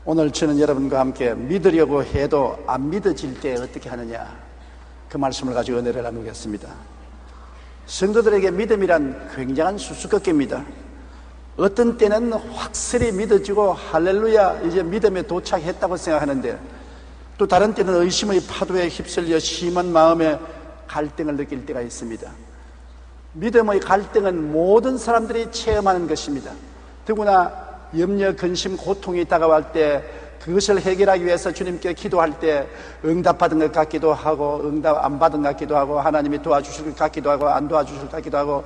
오늘 저는 여러분과 함께 믿으려고 해도 안 믿어질 때 어떻게 하느냐, 그 말씀을 가지고 은혜를 나누겠습니다. 성도들에게 믿음이란 굉장한 수수께끼입니다. 어떤 때는 확실히 믿어지고 할렐루야 이제 믿음에 도착했다고 생각하는데, 또 다른 때는 의심의 파도에 휩쓸려 심한 마음에 갈등을 느낄 때가 있습니다. 믿음의 갈등은 모든 사람들이 체험하는 것입니다. 더구나 염려, 근심, 고통이 다가올 때 그것을 해결하기 위해서 주님께 기도할 때 응답받은 것 같기도 하고 응답 안 받은 것 같기도 하고 하나님이 도와주실 것 같기도 하고 안 도와주실 것 같기도 하고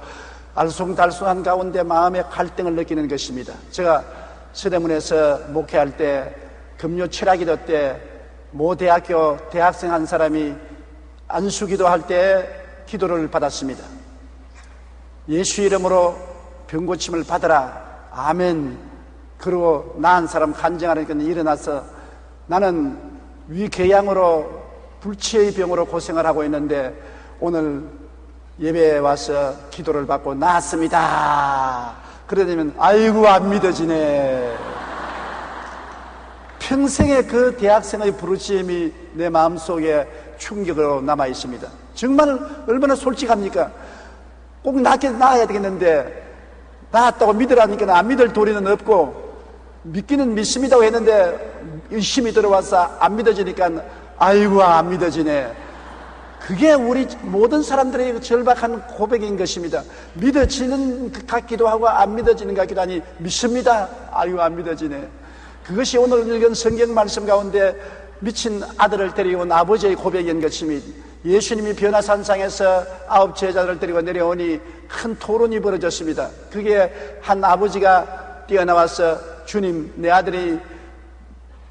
알쏭달쏭한 가운데 마음의 갈등을 느끼는 것입니다. 제가 서대문에서 목회할 때 금요 철학기도 때 모 대학교 대학생 한 사람이 안수기도 할 때 기도를 받았습니다. 예수 이름으로 병고침을 받아라, 아멘. 그리고 나은 사람 간증하니까 일어나서, 나는 위궤양으로 불치의 병으로 고생을 하고 있는데 오늘 예배에 와서 기도를 받고 나았습니다. 그러면 아이고 안 믿어지네. 평생의 그 대학생의 부르짖음이 내 마음속에 충격으로 남아 있습니다. 정말 얼마나 솔직합니까? 꼭 나아야 되겠는데 나았다고 믿으라니까 안 믿을 도리는 없고, 믿기는 믿습니다고 했는데 의심이 들어와서 안 믿어지니까 아이고 안 믿어지네. 그게 우리 모든 사람들의 절박한 고백인 것입니다. 믿어지는 것 같기도 하고 안 믿어지는 것 같기도 하니 믿습니다. 아이고 안 믿어지네. 그것이 오늘 읽은 성경 말씀 가운데 미친 아들을 데리고 온 아버지의 고백인 것입니다. 예수님이 변화산상에서 9 제자들을 데리고 내려오니 큰 토론이 벌어졌습니다. 그게 한 아버지가 뛰어나와서, 주님, 내 아들이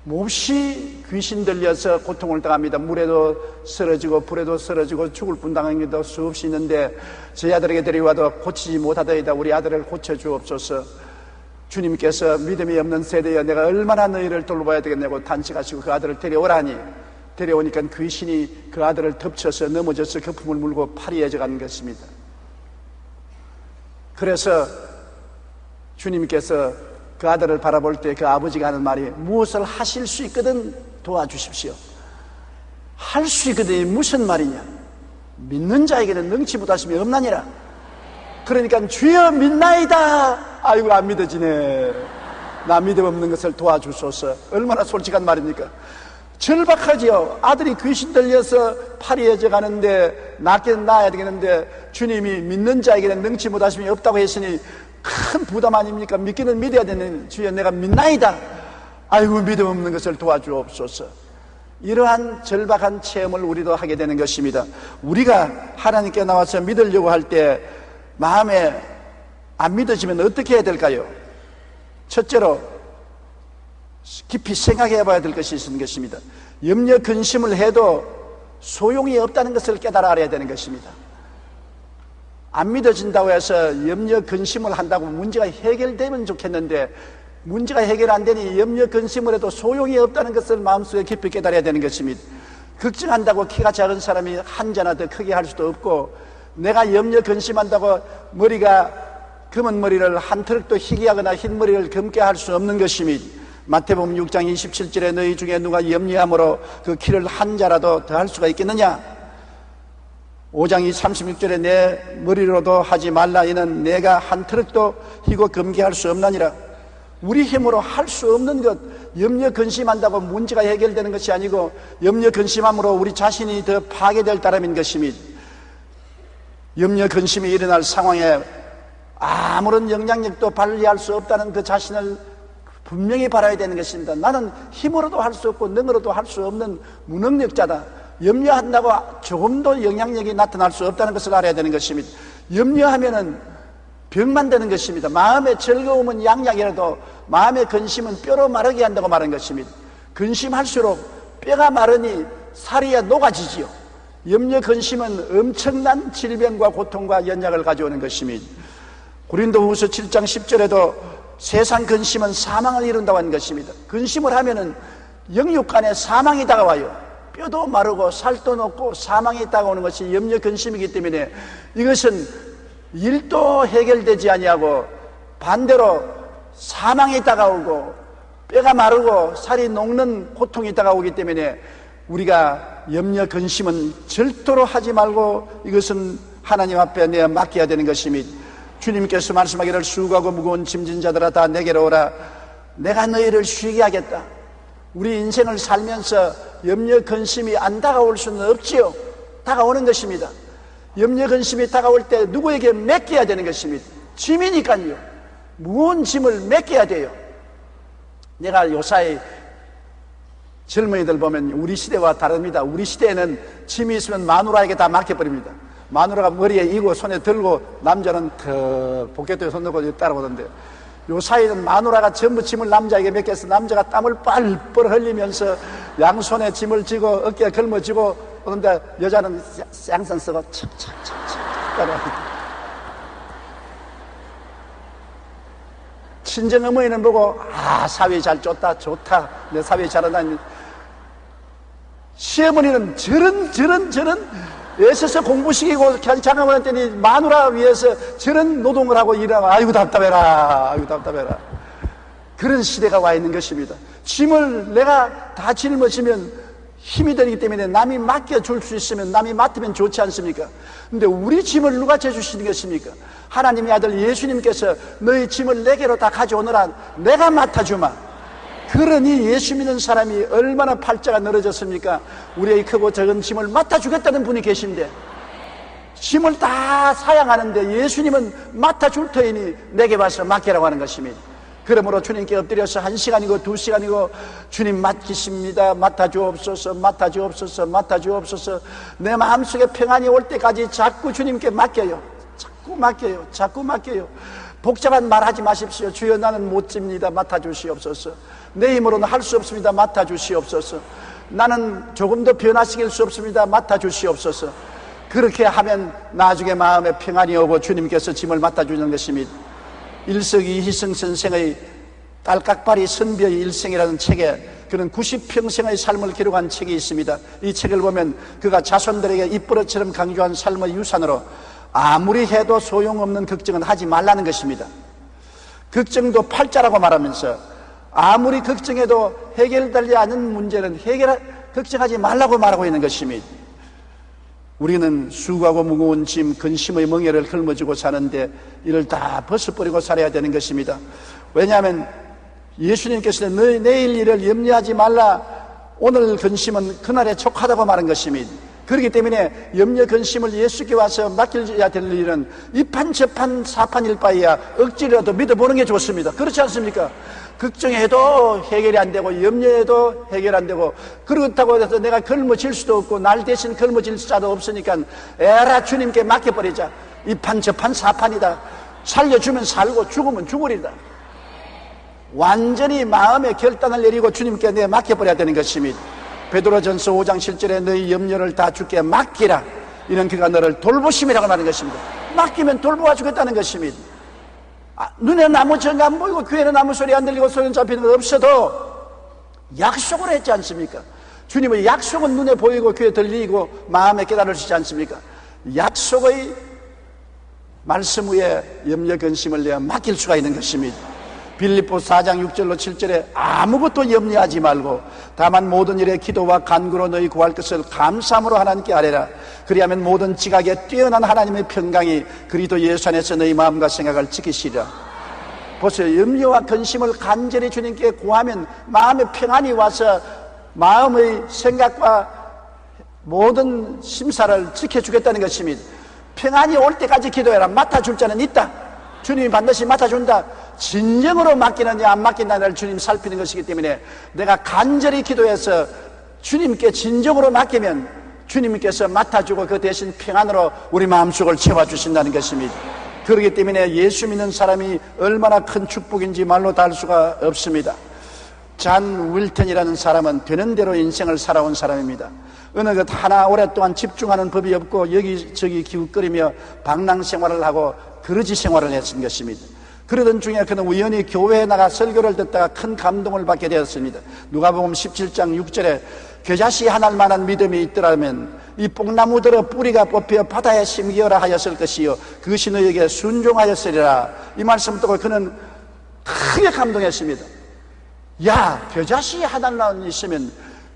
몹시 귀신 들려서 고통을 당합니다. 물에도 쓰러지고 불에도 쓰러지고 죽을 분당한 것도 수없이 있는데 저희 아들에게 데려와도 고치지 못하더이다. 우리 아들을 고쳐주옵소서. 주님께서 믿음이 없는 세대여, 내가 얼마나 너희를 돌봐야 되겠냐고 단식하시고 그 아들을 데려오라니, 데려오니까 귀신이 그 아들을 덮쳐서 넘어져서 거품을 물고 팔이 해져가는 것입니다. 그래서 주님께서 그 아들을 바라볼 때 그 아버지가 하는 말이, 무엇을 하실 수 있거든 도와주십시오. 할 수 있거든이 무슨 말이냐? 믿는 자에게는 능치 못하심이 없나니라. 그러니까 주여 믿나이다. 아이고 안 믿어지네. 나 믿음 없는 것을 도와주소서. 얼마나 솔직한 말입니까? 절박하지요. 아들이 귀신 들려서 팔이 해져 가는데 낫긴 나아야 되겠는데 주님이 믿는 자에게는 능치 못하심이 없다고 했으니 큰 부담 아닙니까? 믿기는 믿어야 되는, 주여 내가 믿나이다. 아이고 믿음 없는 것을 도와주옵소서. 이러한 절박한 체험을 우리도 하게 되는 것입니다. 우리가 하나님께 나와서 믿으려고 할 때 마음에 안 믿어지면 어떻게 해야 될까요? 첫째로 깊이 생각해 봐야 될 것이 있는 것입니다. 염려 근심을 해도 소용이 없다는 것을 깨달아 알아야 되는 것입니다. 안 믿어진다고 해서 염려 근심을 한다고 문제가 해결되면 좋겠는데, 문제가 해결 안 되니 염려 근심을 해도 소용이 없다는 것을 마음속에 깊이 깨달아야 되는 것입니다. 걱정한다고 키가 작은 사람이 한 자나 더 크게 할 수도 없고, 내가 염려 근심한다고 머리가 검은 머리를 한 트럭도 희게 하거나 흰 머리를 검게 할 수 없는 것입니다. 마태복음 6장 27절에 너희 중에 누가 염려함으로 그 키를 한 자라도 더 할 수가 있겠느냐? 5장 36절에 내 머리로도 하지 말라. 이는 내가 한 트럭도 희고 검게 할 수 없나니라. 우리 힘으로 할 수 없는 것, 염려 근심한다고 문제가 해결되는 것이 아니고 염려 근심함으로 우리 자신이 더 파괴될 따름인 것입니다. 염려 근심이 일어날 상황에 아무런 영향력도 발휘할 수 없다는 그 자신을 분명히 바라야 되는 것입니다. 나는 힘으로도 할 수 없고 능으로도 할 수 없는 무능력자다. 염려한다고 조금도 영향력이 나타날 수 없다는 것을 알아야 되는 것입니다. 염려하면은 병만 되는 것입니다. 마음의 즐거움은 양약이라도 마음의 근심은 뼈로 마르게 한다고 말한 것입니다. 근심할수록 뼈가 마르니 살이 녹아지지요. 염려 근심은 엄청난 질병과 고통과 연약을 가져오는 것입니다. 고린도후서 7장 10절에도 세상 근심은 사망을 이룬다고 하는 것입니다. 근심을 하면은 영육간에 사망이 다가와요. 뼈도 마르고 살도 녹고 사망이 다가오는 것이 염려 근심이기 때문에 이것은 일도 해결되지 아니하고 반대로 사망이 다가오고 뼈가 마르고 살이 녹는 고통이 다가오기 때문에 우리가 염려 근심은 절도로 하지 말고 이것은 하나님 앞에 내어 맡겨야 되는 것입니다. 주님께서 말씀하기를 수고하고 무거운 짐진 자들아 다 내게로 오라. 내가 너희를 쉬게 하겠다. 우리 인생을 살면서 염려 근심이 안 다가올 수는 없지요. 다가오는 것입니다. 염려 근심이 다가올 때 누구에게 맡겨야 되는 것입니다. 짐이니까요. 무거운 짐을 맡겨야 돼요. 내가 요사이 젊은이들 보면 우리 시대와 다릅니다. 우리 시대에는 짐이 있으면 마누라에게 다 맡겨버립니다. 마누라가 머리에 이고 손에 들고 남자는 더 포켓에 손 넣고 따라오던데, 요사이는 마누라가 전부 짐을 남자에게 맡겨서 남자가 땀을 뻘뻘 흘리면서 양손에 짐을 쥐고 어깨에 걸머쥐고 오는데 여자는 양손 쓰고 척척척척 따라옵니다. 친정 어머니는 보고 사위 잘 쫓다, 좋다, 내 사위 잘한다니. 시어머니는 저런 애써서 공부시키고 장가보낼 때니 마누라 위해서 저런 노동을 하고 일하고 아이고 답답해라. 그런 시대가 와 있는 것입니다. 짐을 내가 다 짊어지면 힘이 들기 때문에 남이 맡겨줄 수 있으면 남이 맡으면 좋지 않습니까? 근데 우리 짐을 누가 져주시는 것입니까? 하나님의 아들 예수님께서 너희 짐을 내게로 다 가져오너라, 내가 맡아주마. 그러니 예수 믿는 사람이 얼마나 팔자가 늘어졌습니까? 우리의 크고 작은 짐을 맡아주겠다는 분이 계신데, 짐을 다 사양하는데 예수님은 맡아줄 터이니 내게 와서 맡기라고 하는 것입니다. 그러므로 주님께 엎드려서 1시간이고 2시간이고 주님 맡기십니다. 맡아주옵소서, 맡아주옵소서, 맡아주옵소서. 내 마음속에 평안이 올 때까지 자꾸 주님께 맡겨요. 자꾸 맡겨요. 복잡한 말 하지 마십시오. 주여 나는 못 집니다. 맡아주시옵소서. 내 힘으로는 할 수 없습니다. 맡아주시옵소서. 나는 조금 더 변화시킬 수 없습니다. 맡아주시옵소서. 그렇게 하면 나중에 마음에 평안이 오고 주님께서 짐을 맡아주는 것입니다. 일석이 희승 선생의 딸깍발이 선비의 일생이라는 책에 그는 90평생의 삶을 기록한 책이 있습니다. 이 책을 보면 그가 자손들에게 입버릇처럼 강조한 삶의 유산으로 아무리 해도 소용없는 걱정은 하지 말라는 것입니다. 걱정도 팔자라고 말하면서 아무리 걱정해도 해결되지 않는 문제는 걱정하지 말라고 말하고 있는 것입니다. 우리는 수고하고 무거운 짐, 근심의 멍에를 짊어지고 사는데 이를 다 벗어버리고 살아야 되는 것입니다. 왜냐하면 예수님께서는 너희 내일 일을 염려하지 말라, 오늘 근심은 그날에 족하다고 말한 것입니다. 그렇기 때문에 염려 근심을 예수께 와서 맡겨야 될 일은 이판 저판 사판일 바에야 억지라도 믿어보는 게 좋습니다. 그렇지 않습니까? 걱정해도 해결이 안 되고 염려해도 해결 안 되고, 그렇다고 해서 내가 걸머질 수도 없고 날 대신 걸머질 자도 없으니까 에라 주님께 맡겨버리자. 이판 저판 사판이다. 살려주면 살고 죽으면 죽으리다. 완전히 마음의 결단을 내리고 주님께 내 맡겨버려야 되는 것입니다. 베드로전서 5장 7절에 너희 염려를 다 주께 맡기라. 이는 그가 너를 돌보심이라고 하는 것입니다. 맡기면 돌보아 주겠다는 것입니다. 눈에 나무 정가 안 보이고 귀에는 아무 소리 안 들리고 손에 잡히는 것 없어도 약속을 했지 않습니까? 주님의 약속은 눈에 보이고 귀에 들리고 마음에 깨달으시지 않습니까? 약속의 말씀 위에 염려 근심을 내어 맡길 수가 있는 것입니다. 빌립보 4장 6절로 7절에 아무것도 염려하지 말고 다만 모든 일에 기도와 간구로 너희 구할 것을 감사함으로 하나님께 아뢰라. 그리하면 모든 지각에 뛰어난 하나님의 평강이 그리스도 예수 안에서 너희 마음과 생각을 지키시리라. 보세요. 염려와 근심을 간절히 주님께 구하면 마음의 평안이 와서 마음의 생각과 모든 심사를 지켜주겠다는 것입니다. 평안이 올 때까지 기도해라. 맡아줄 자는 있다. 주님이 반드시 맡아준다. 진정으로 맡기느냐 안 맡기느냐를 주님 살피는 것이기 때문에 내가 간절히 기도해서 주님께 진정으로 맡기면 주님께서 맡아주고 그 대신 평안으로 우리 마음속을 채워주신다는 것입니다. 그렇기 때문에 예수 믿는 사람이 얼마나 큰 축복인지 말로 다 할 수가 없습니다. 잔 윌턴이라는 사람은 되는 대로 인생을 살아온 사람입니다. 어느 것 하나 오랫동안 집중하는 법이 없고 여기저기 기웃거리며 방랑 생활을 하고 거르지 생활을 했던 것입니다. 그러던 중에 그는 우연히 교회에 나가 설교를 듣다가 큰 감동을 받게 되었습니다. 누가복음 17장 6절에 겨자씨 하나일 만한 믿음이 있더라면 이 뽕나무들의 뿌리가 뽑혀 바다에 심기어라 하였을 것이요 그것이 너에게 순종하였으리라. 이 말씀 듣고 그는 크게 감동했습니다. 야, 겨자씨 하나만 있으면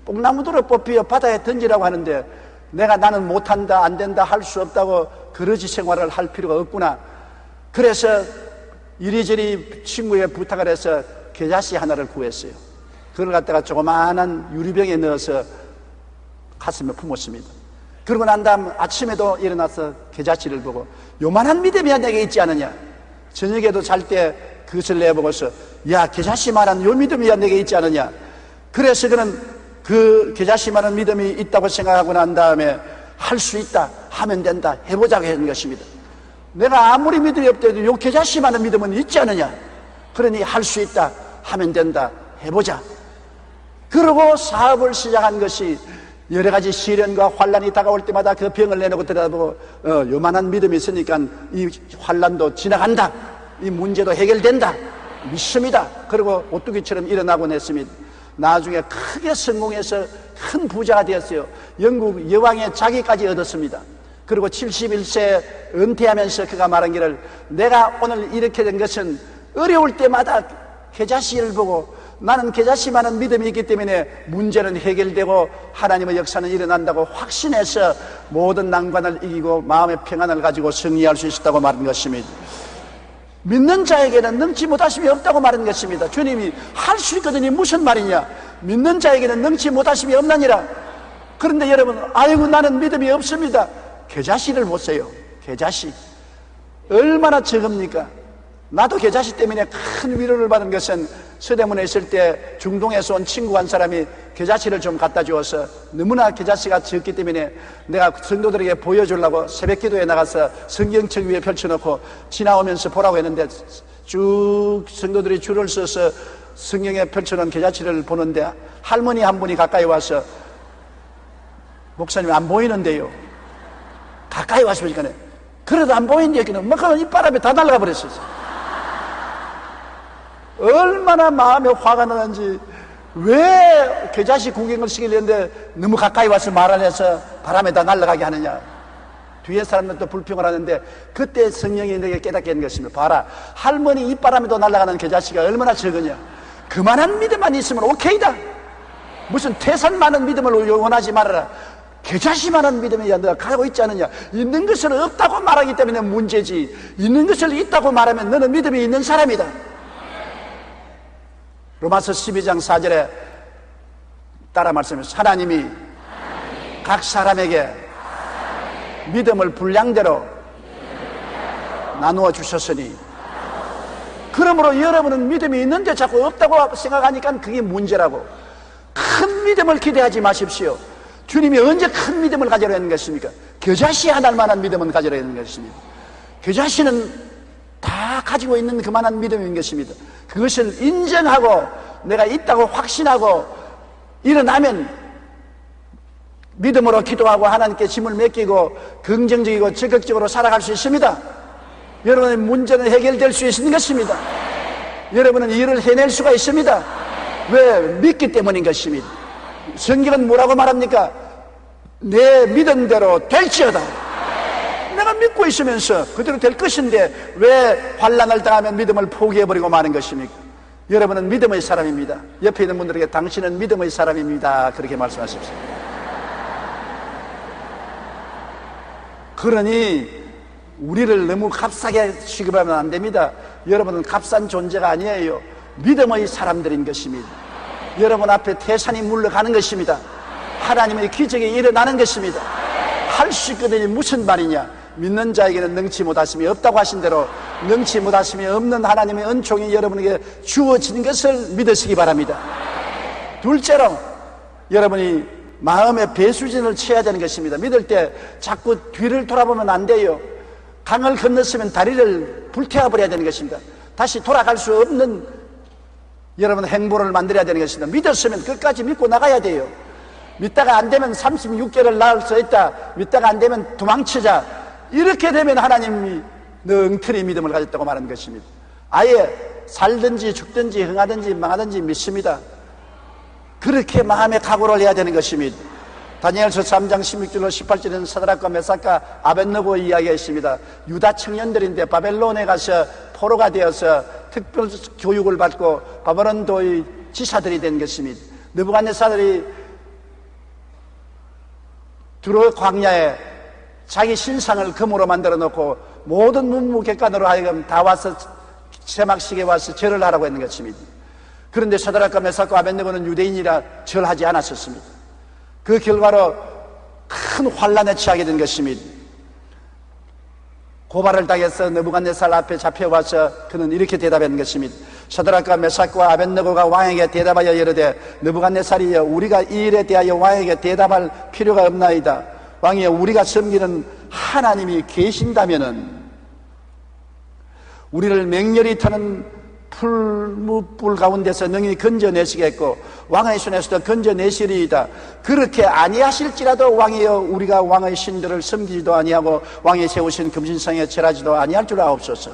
뽕나무들을 뽑히어 바다에 던지라고 하는데 나는 못한다, 안 된다, 할 수 없다고 그러지 생활을 할 필요가 없구나. 그래서 이리저리 친구에 부탁을 해서 겨자씨 하나를 구했어요. 그걸 갖다가 조그마한 유리병에 넣어서 가슴에 품었습니다. 그러고 난 다음 아침에도 일어나서 겨자씨를 보고 요만한 믿음이 내게 있지 않느냐. 저녁에도 잘 때 그것을 내보고서 야, 겨자씨만한 요 믿음이 내게 있지 않느냐. 그래서 그는 그 겨자씨만한 믿음이 있다고 생각하고 난 다음에 할 수 있다, 하면 된다, 해보자고 하는 것입니다. 내가 아무리 믿음이 없더라도 요 겨자씨만한 믿음은 있지 않느냐. 그러니 할 수 있다, 하면 된다, 해보자. 그러고 사업을 시작한 것이 여러 가지 시련과 환란이 다가올 때마다 그 병을 내놓고 들여다보고 요만한 믿음이 있으니까 이 환란도 지나간다, 이 문제도 해결된다 믿습니다. 그리고 오뚜기처럼 일어나곤 했습니다. 나중에 크게 성공해서 큰 부자가 되었어요. 영국 여왕의 자기까지 얻었습니다. 그리고 71세 은퇴하면서 그가 말한 길을, 내가 오늘 이렇게 된 것은 어려울 때마다 겨자씨를 보고 나는 겨자씨만한 믿음이 있기 때문에 문제는 해결되고 하나님의 역사는 일어난다고 확신해서 모든 난관을 이기고 마음의 평안을 가지고 승리할 수 있었다고 말한 것입니다. 믿는 자에게는 능치 못하심이 없다고 말한 것입니다. 주님이 할 수 있거든요. 무슨 말이냐. 믿는 자에게는 능치 못하심이 없나니라. 그런데 여러분, 아이고 나는 믿음이 없습니다. 겨자씨를 보세요. 겨자씨 얼마나 적습니까? 나도 겨자씨 때문에 큰 위로를 받은 것은 서대문에 있을 때 중동에서 온 친구 한 사람이 겨자씨를 좀 갖다 주어서 너무나 겨자씨가 적기 때문에 내가 성도들에게 보여주려고 새벽 기도에 나가서 성경책 위에 펼쳐놓고 지나오면서 보라고 했는데 쭉 성도들이 줄을 서서 성경에 펼쳐놓은 겨자씨를 보는데 할머니 한 분이 가까이 와서 목사님 안 보이는데요. 가까이 와서 보니까 그래도 안 보이는데 여기는 막 이 바람에 다 날아가 버렸어요. 얼마나 마음에 화가 나는지. 왜 겨자씨 구경을 시키려는데 너무 가까이 와서 말 안 해서 바람에 다 날아가게 하느냐. 뒤에 사람들도 불평을 하는데 그때 성령이 내게 깨닫게 한 것입니다. 봐라, 할머니 입바람에도 날아가는 겨자씨가 얼마나 적으냐. 그만한 믿음만 있으면 오케이다. 무슨 태산 많은 믿음을 원하지 말아라. 겨자씨만한 믿음이 너가 가지고 있지 않느냐. 있는 것을 없다고 말하기 때문에 문제지, 있는 것을 있다고 말하면 너는 믿음이 있는 사람이다. 로마서 12장 4절에 따라 말씀해서 하나님이 각 사람에게 믿음을 분량대로 나누어 주셨으니, 그러므로 여러분은 믿음이 있는데 자꾸 없다고 생각하니까 그게 문제라고. 큰 믿음을 기대하지 마십시오. 주님이 언제 큰 믿음을 가지려 했는 것입니까? 겨자씨 하나만한 믿음은 가지려 했는 것입니다. 겨자씨는 다 가지고 있는 그만한 믿음인 것입니다. 그것을 인정하고 내가 있다고 확신하고 일어나면 믿음으로 기도하고 하나님께 짐을 맡기고 긍정적이고 적극적으로 살아갈 수 있습니다. 여러분의 문제는 해결될 수 있는 것입니다. 여러분은 일을 해낼 수가 있습니다. 왜? 믿기 때문인 것입니다. 성경은 뭐라고 말합니까? 내 믿은 대로 될지어다. 내가 믿고 있으면서 그대로 될 것인데 왜 환난을 당하면 믿음을 포기해버리고 마는 것입니까? 여러분은 믿음의 사람입니다. 옆에 있는 분들에게 당신은 믿음의 사람입니다, 그렇게 말씀하십시오. 그러니 우리를 너무 값싸게 취급하면 안 됩니다. 여러분은 값싼 존재가 아니에요. 믿음의 사람들인 것입니다. 여러분 앞에 태산이 물러가는 것입니다. 하나님의 기적이 일어나는 것입니다. 할 수 있거든요. 무슨 말이냐. 믿는 자에게는 능치 못하심이 없다고 하신 대로 능치 못하심이 없는 하나님의 은총이 여러분에게 주어지는 것을 믿으시기 바랍니다. 둘째로 여러분이 마음의 배수진을 쳐야 되는 것입니다. 믿을 때 자꾸 뒤를 돌아보면 안 돼요. 강을 건넜으면 다리를 불태워버려야 되는 것입니다. 다시 돌아갈 수 없는 여러분 행보를 만들어야 되는 것입니다. 믿었으면 끝까지 믿고 나가야 돼요. 믿다가 안 되면 36개를 낳을 수 있다. 믿다가 안 되면 도망치자. 이렇게 되면 하나님이 너 엉터리 믿음을 가졌다고 말하는 것입니다. 아예 살든지 죽든지 흥하든지 망하든지 믿습니다. 그렇게 마음의 각오를 해야 되는 것입니다. 다니엘서 3장 16절로 18절에는 사드락과 메삭과 아벳느고 이야기했습니다. 유다 청년들인데 바벨론에 가서 포로가 되어서 특별 교육을 받고 바벨론도의 지사들이 된 것입니다. 느부갓네살이 두로 광야에 자기 신상을 금으로 만들어 놓고 모든 문무객관으로 하여금 다 와서 세막식에 와서 절을 하라고 했는 것입니다. 그런데 사드락과 메삭과 아벳네고는 유대인이라 절하지 않았었습니다. 그 결과로 큰 환란에 처하게 된 것입니다. 고발을 당해서 느부갓네살 앞에 잡혀와서 그는 이렇게 대답한 것입니다. 사드락과 메삭과 아벳네고가 왕에게 대답하여 이르되 느부갓네살이여 우리가 이 일에 대하여 왕에게 대답할 필요가 없나이다. 왕이여 우리가 섬기는 하나님이 계신다면은 우리를 맹렬히 타는 풀무불 가운데서 능히 건져내시겠고 왕의 손에서도 건져내시리이다. 그렇게 아니하실지라도 왕이여 우리가 왕의 신들을 섬기지도 아니하고 왕이 세우신 금신상에 절하지도 아니할 줄 아옵소서.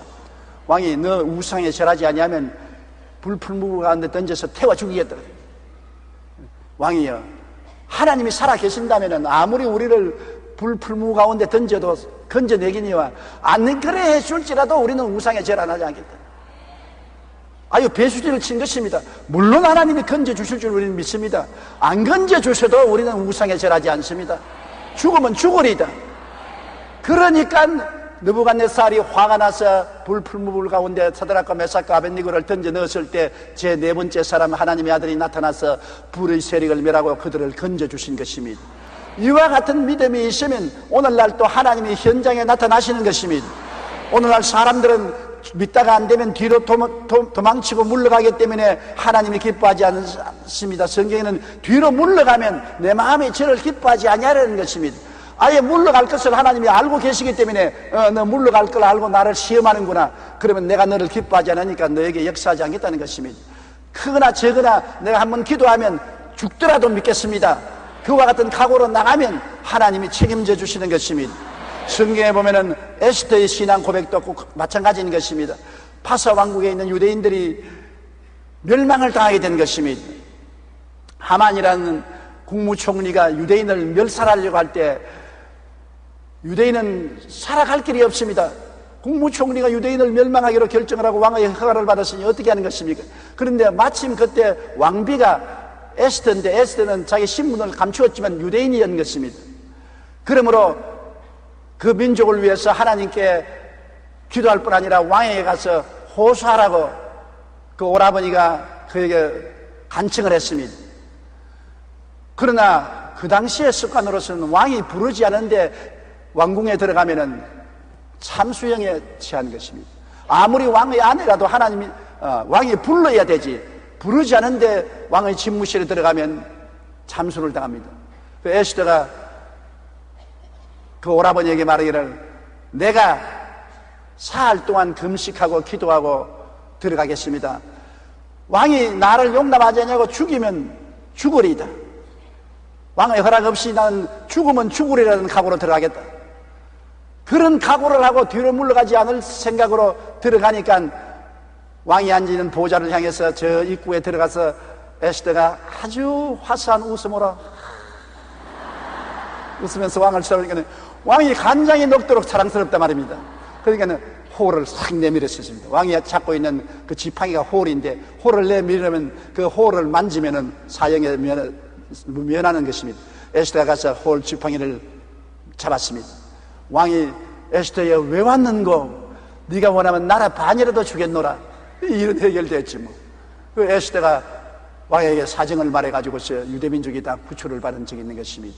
왕이 너 우상에 절하지 아니하면 불풀무불 가운데 던져서 태워 죽이겠다. 왕이여 하나님이 살아 계신다면 아무리 우리를 불풀무 가운데 던져도 건져내기니와 안 그래 해줄지라도 우리는 우상에 절 안 하지 않겠다. 아유 배수지를 친 것입니다. 물론 하나님이 건져주실 줄 우리는 믿습니다. 안 건져주셔도 우리는 우상에 절하지 않습니다. 죽으면 죽으리다. 그러니까 느부갓네살이 화가 나서 불풀무불 가운데 사드락과 메삭과 아벳네고를 던져 넣었을 때 제 네 번째 사람 하나님의 아들이 나타나서 불의 세력을 멸하고 그들을 건져주신 것입니다. 이와 같은 믿음이 있으면 오늘날 또 하나님이 현장에 나타나시는 것입니다. 오늘날 사람들은 믿다가 안 되면 뒤로 도망치고 물러가기 때문에 하나님이 기뻐하지 않습니다. 성경에는 뒤로 물러가면 내 마음이 저를 기뻐하지 아니하려는 것입니다. 아예 물러갈 것을 하나님이 알고 계시기 때문에 너 물러갈 걸 알고 나를 시험하는구나. 그러면 내가 너를 기뻐하지 않으니까 너에게 역사하지 않겠다는 것입니다. 크거나 적거나 내가 한번 기도하면 죽더라도 믿겠습니다. 그와 같은 각오로 나가면 하나님이 책임져 주시는 것입니다. 성경에 보면은 에스더의 신앙 고백도 꼭 마찬가지인 것입니다. 파사 왕국에 있는 유대인들이 멸망을 당하게 된 것입니다. 하만이라는 국무총리가 유대인을 멸살하려고 할 때 유대인은 살아갈 길이 없습니다. 국무총리가 유대인을 멸망하기로 결정을 하고 왕의 허가를 받았으니 어떻게 하는 것입니까? 그런데 마침 그때 왕비가 에스더인데 에스더는 자기 신분을 감추었지만 유대인이었는 것입니다. 그러므로 그 민족을 위해서 하나님께 기도할 뿐 아니라 왕에게 가서 호소하라고 그 오라버니가 그에게 간청을 했습니다. 그러나 그 당시의 습관으로서는 왕이 부르지 않은데 왕궁에 들어가면은 참수형에 처한 것입니다. 아무리 왕의 아내라도 하나님이 왕이 불러야 되지 부르지 않은데 왕의 집무실에 들어가면 참수를 당합니다. 그 에스더가 그 오라버니에게 말하기를 내가 사흘 동안 금식하고 기도하고 들어가겠습니다. 왕이 나를 용납하지 않냐고 죽이면 죽으리이다. 왕의 허락 없이 나는 죽으면 죽으리라는 각오로 들어가겠다. 그런 각오를 하고 뒤로 물러가지 않을 생각으로 들어가니까 왕이 앉아있는 보좌를 향해서 저 입구에 들어가서 에스더가 아주 화사한 웃음으로 웃으면서 왕을 쳐다보니까 왕이 간장이 녹도록 사랑스럽단 말입니다. 그러니까 홀을 싹 내밀었습니다. 왕이 잡고 있는 그 지팡이가 홀인데 홀을 내밀으면 그 홀을 만지면은 사형에 면하는 것입니다. 에스더가 가서 홀 지팡이를 잡았습니다. 왕이 에스더야 왜 왔는고? 네가 원하면 나라 반이라도 주겠노라. 이런 해결됐지 뭐. 그 에스더가 왕에게 사정을 말해가지고서 유대민족이 다 구출을 받은 적이 있는 것입니다.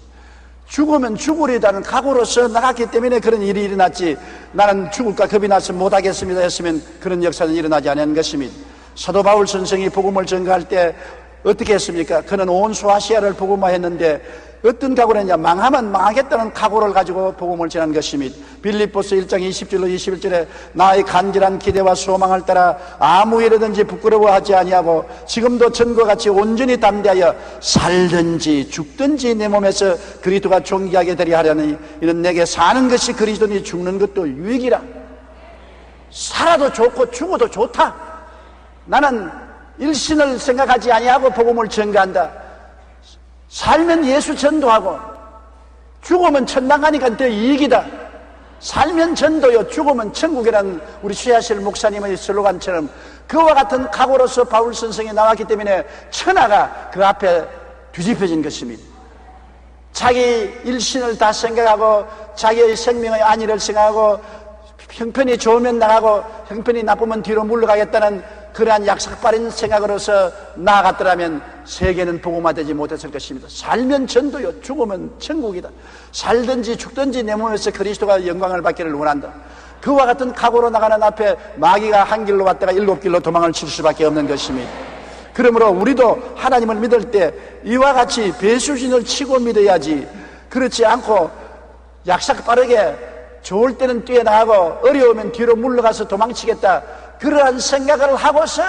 죽으면 죽으리다는 각오로서 나갔기 때문에 그런 일이 일어났지 나는 죽을까 겁이 나서 못하겠습니다 했으면 그런 역사는 일어나지 않은 것입니다. 사도 바울 선생이 복음을 전가할 때 어떻게 했습니까? 그는 온 소아시아를 복음화했는데 어떤 각오를 했냐? 망하면 망하겠다는 각오를 가지고 복음을 전한 것입니다. 빌립보서 1장 20절로 21절에 나의 간절한 기대와 소망을 따라 아무 일이든지 부끄러워하지 아니하고 지금도 전과 같이 온전히 담대하여 살든지 죽든지 내 몸에서 그리스도가 존귀하게 되려 하려니 이는 내게 사는 것이 그리스도니 죽는 것도 유익이라. 살아도 좋고 죽어도 좋다. 나는 일신을 생각하지 아니하고 복음을 전가한다. 살면 예수 전도하고 죽으면 천당 가니까 더 이익이다. 살면 전도요, 죽으면 천국이라는 우리 최하실 목사님의 슬로건처럼 그와 같은 각오로서 바울 선생이 나왔기 때문에 천하가 그 앞에 뒤집혀진 것입니다. 자기 일신을 다 생각하고 자기의 생명의 안위를 생각하고 형편이 좋으면 나가고 형편이 나쁘면 뒤로 물러가겠다는 그러한 약삭빠른 생각으로서 나아갔더라면 세계는 복음화되지 못했을 것입니다. 살면 전도요, 죽으면 천국이다. 살든지 죽든지 내 몸에서 그리스도가 영광을 받기를 원한다. 그와 같은 각오로 나가는 앞에 마귀가 한 길로 왔다가 7길로 도망을 칠 수밖에 없는 것입니다. 그러므로 우리도 하나님을 믿을 때 이와 같이 배수진을 치고 믿어야지, 그렇지 않고 약삭빠르게 좋을 때는 뛰어나가고 어려우면 뒤로 물러가서 도망치겠다, 그러한 생각을 하고서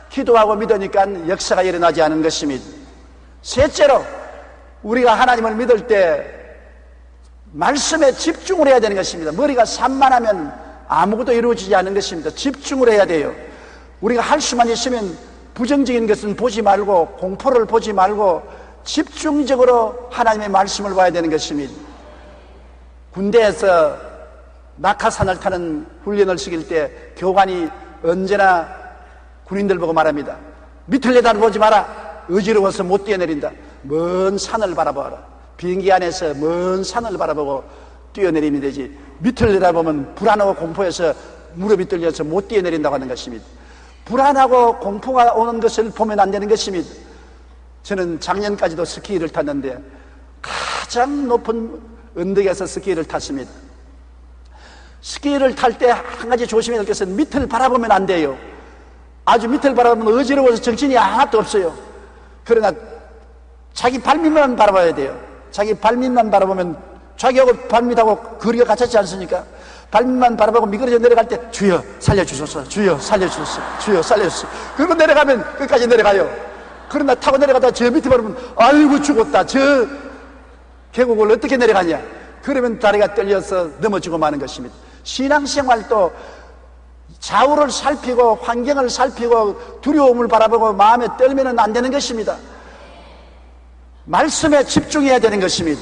기도하고 믿으니까 역사가 일어나지 않은 것입니다. 셋째로, 우리가 하나님을 믿을 때 말씀에 집중을 해야 되는 것입니다. 머리가 산만하면 아무것도 이루어지지 않은 것입니다. 집중을 해야 돼요. 우리가 할 수만 있으면 부정적인 것은 보지 말고 공포를 보지 말고 집중적으로 하나님의 말씀을 봐야 되는 것입니다. 군대에서 낙하산을 타는 훈련을 시킬 때 교관이 언제나 군인들 보고 말합니다. 밑을 내다보지 마라. 어지러워서 못 뛰어내린다. 먼 산을 바라보라. 비행기 안에서 먼 산을 바라보고 뛰어내리면 되지, 밑을 내다보면 불안하고 공포해서 무릎이 떨려서 못 뛰어내린다고 하는 것입니다. 불안하고 공포가 오는 것을 보면 안 되는 것입니다. 저는 작년까지도 스키를 탔는데 가장 높은 언덕에서 스키를 탔습니다. 스키를 탈 때 한 가지 조심해야 될 것은 밑을 바라보면 안 돼요. 아주 밑을 바라보면 어지러워서 정신이 하나도 없어요. 그러나 자기 발밑만 바라봐야 돼요. 자기 발밑만 바라보면 자기하고 발밑하고 거리가 같지 않습니까? 발밑만 바라보고 미끄러져 내려갈 때 주여 살려주소서, 주여 살려주소서, 주여 살려주소서. 그러고 내려가면 끝까지 내려가요. 그러나 타고 내려가다 저 밑에 바라보면 아이고 죽었다, 저 계곡을 어떻게 내려가냐, 그러면 다리가 떨려서 넘어지고 마는 것입니다. 신앙생활도 좌우를 살피고 환경을 살피고 두려움을 바라보고 마음에 떨면은 안 되는 것입니다. 말씀에 집중해야 되는 것입니다.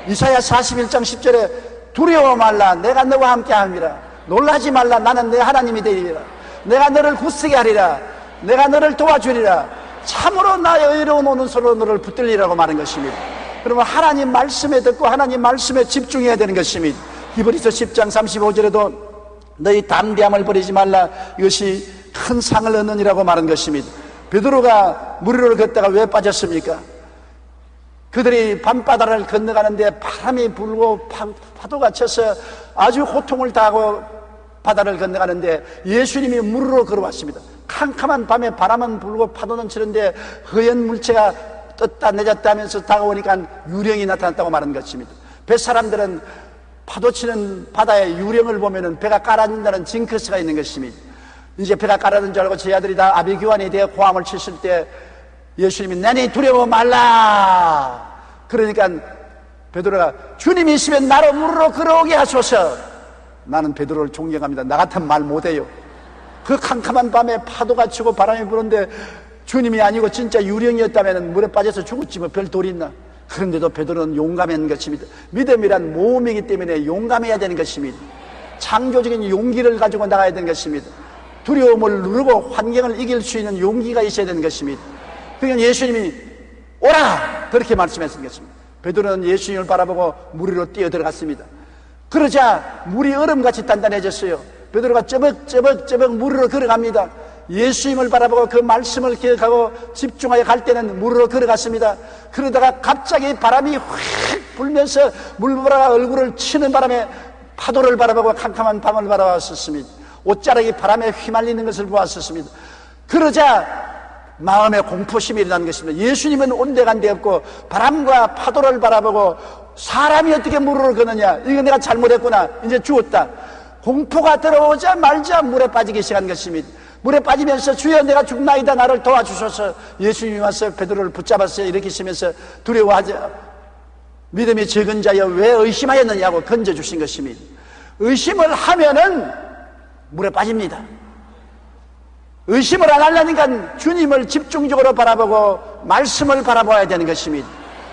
이사야 41장 10절에 두려워 말라, 내가 너와 함께 함이라. 놀라지 말라, 나는 내 하나님이 되리라. 내가 너를 굳세게 하리라. 내가 너를 도와주리라. 참으로 나의 의로운 오는 손으로 너를 붙들리라고 말한 것입니다. 그러면 하나님 말씀에 듣고 하나님 말씀에 집중해야 되는 것입니다. 히브리서 10장 35절에도 너희 담대함을 버리지 말라, 이것이 큰 상을 얻느니라고 말한 것입니다. 베드로가 물 위를 걷다가 왜 빠졌습니까? 그들이 밤바다를 건너가는데 바람이 불고 파도가 쳐서 아주 고통을 당하고 바다를 건너가는데 예수님이 물으로 걸어왔습니다. 캄캄한 밤에 바람은 불고 파도는 치는데 허연 물체가 떴다 내렸다 하면서 다가오니까 유령이 나타났다고 말하는 것입니다. 뱃사람들은 파도 치는 바다의 유령을 보면은 배가 깔아진다는 징크스가 있는 것입니다. 이제 배가 깔아진 줄 알고 제 아들이 다 아비규환에 대해 고함을 쳤을 때 예수님이 나니 두려워 말라. 그러니까 베드로가 주님이 있으면 나로 물으로 걸어오게 하소서. 나는 베드로를 존경합니다. 나 같으면 말 못해요. 그 캄캄한 밤에 파도가 치고 바람이 부는데 주님이 아니고 진짜 유령이었다면 물에 빠져서 죽었지 뭐 별 돌이 있나. 그런데도 베드로는 용감한 것입니다. 믿음이란 모험이기 때문에 용감해야 되는 것입니다. 창조적인 용기를 가지고 나가야 되는 것입니다. 두려움을 누르고 환경을 이길 수 있는 용기가 있어야 되는 것입니다. 그러니까 예수님이 오라! 그렇게 말씀하신 것입니다. 베드로는 예수님을 바라보고 물 위로 뛰어들어갔습니다. 그러자 물이 얼음같이 단단해졌어요. 베드로가 쩌벅 물 위로 걸어갑니다. 예수님을 바라보고 그 말씀을 기억하고 집중하여 갈 때는 물으로 걸어갔습니다. 그러다가 갑자기 바람이 확 불면서 물보라가 얼굴을 치는 바람에 파도를 바라보고 캄캄한 밤을 바라봤었습니다. 옷자락이 바람에 휘말리는 것을 보았었습니다. 그러자 마음에 공포심이 일어나는 것입니다. 예수님은 온데간데 없고 바람과 파도를 바라보고 사람이 어떻게 물을 거느냐, 이거 내가 잘못했구나, 이제 죽었다. 공포가 들어오자 말자 물에 빠지기 시작한 것입니다. 물에 빠지면서 주여 내가 죽나이다, 나를 도와주소서. 예수님이 와서 베드로를 붙잡았어요. 이렇게 있으면서 두려워하지 믿음이 적은 자여 왜 의심하였느냐고 건져주신 것입니다. 의심을 하면은 물에 빠집니다. 의심을 안 하려니까 주님을 집중적으로 바라보고 말씀을 바라봐야 되는 것입니다.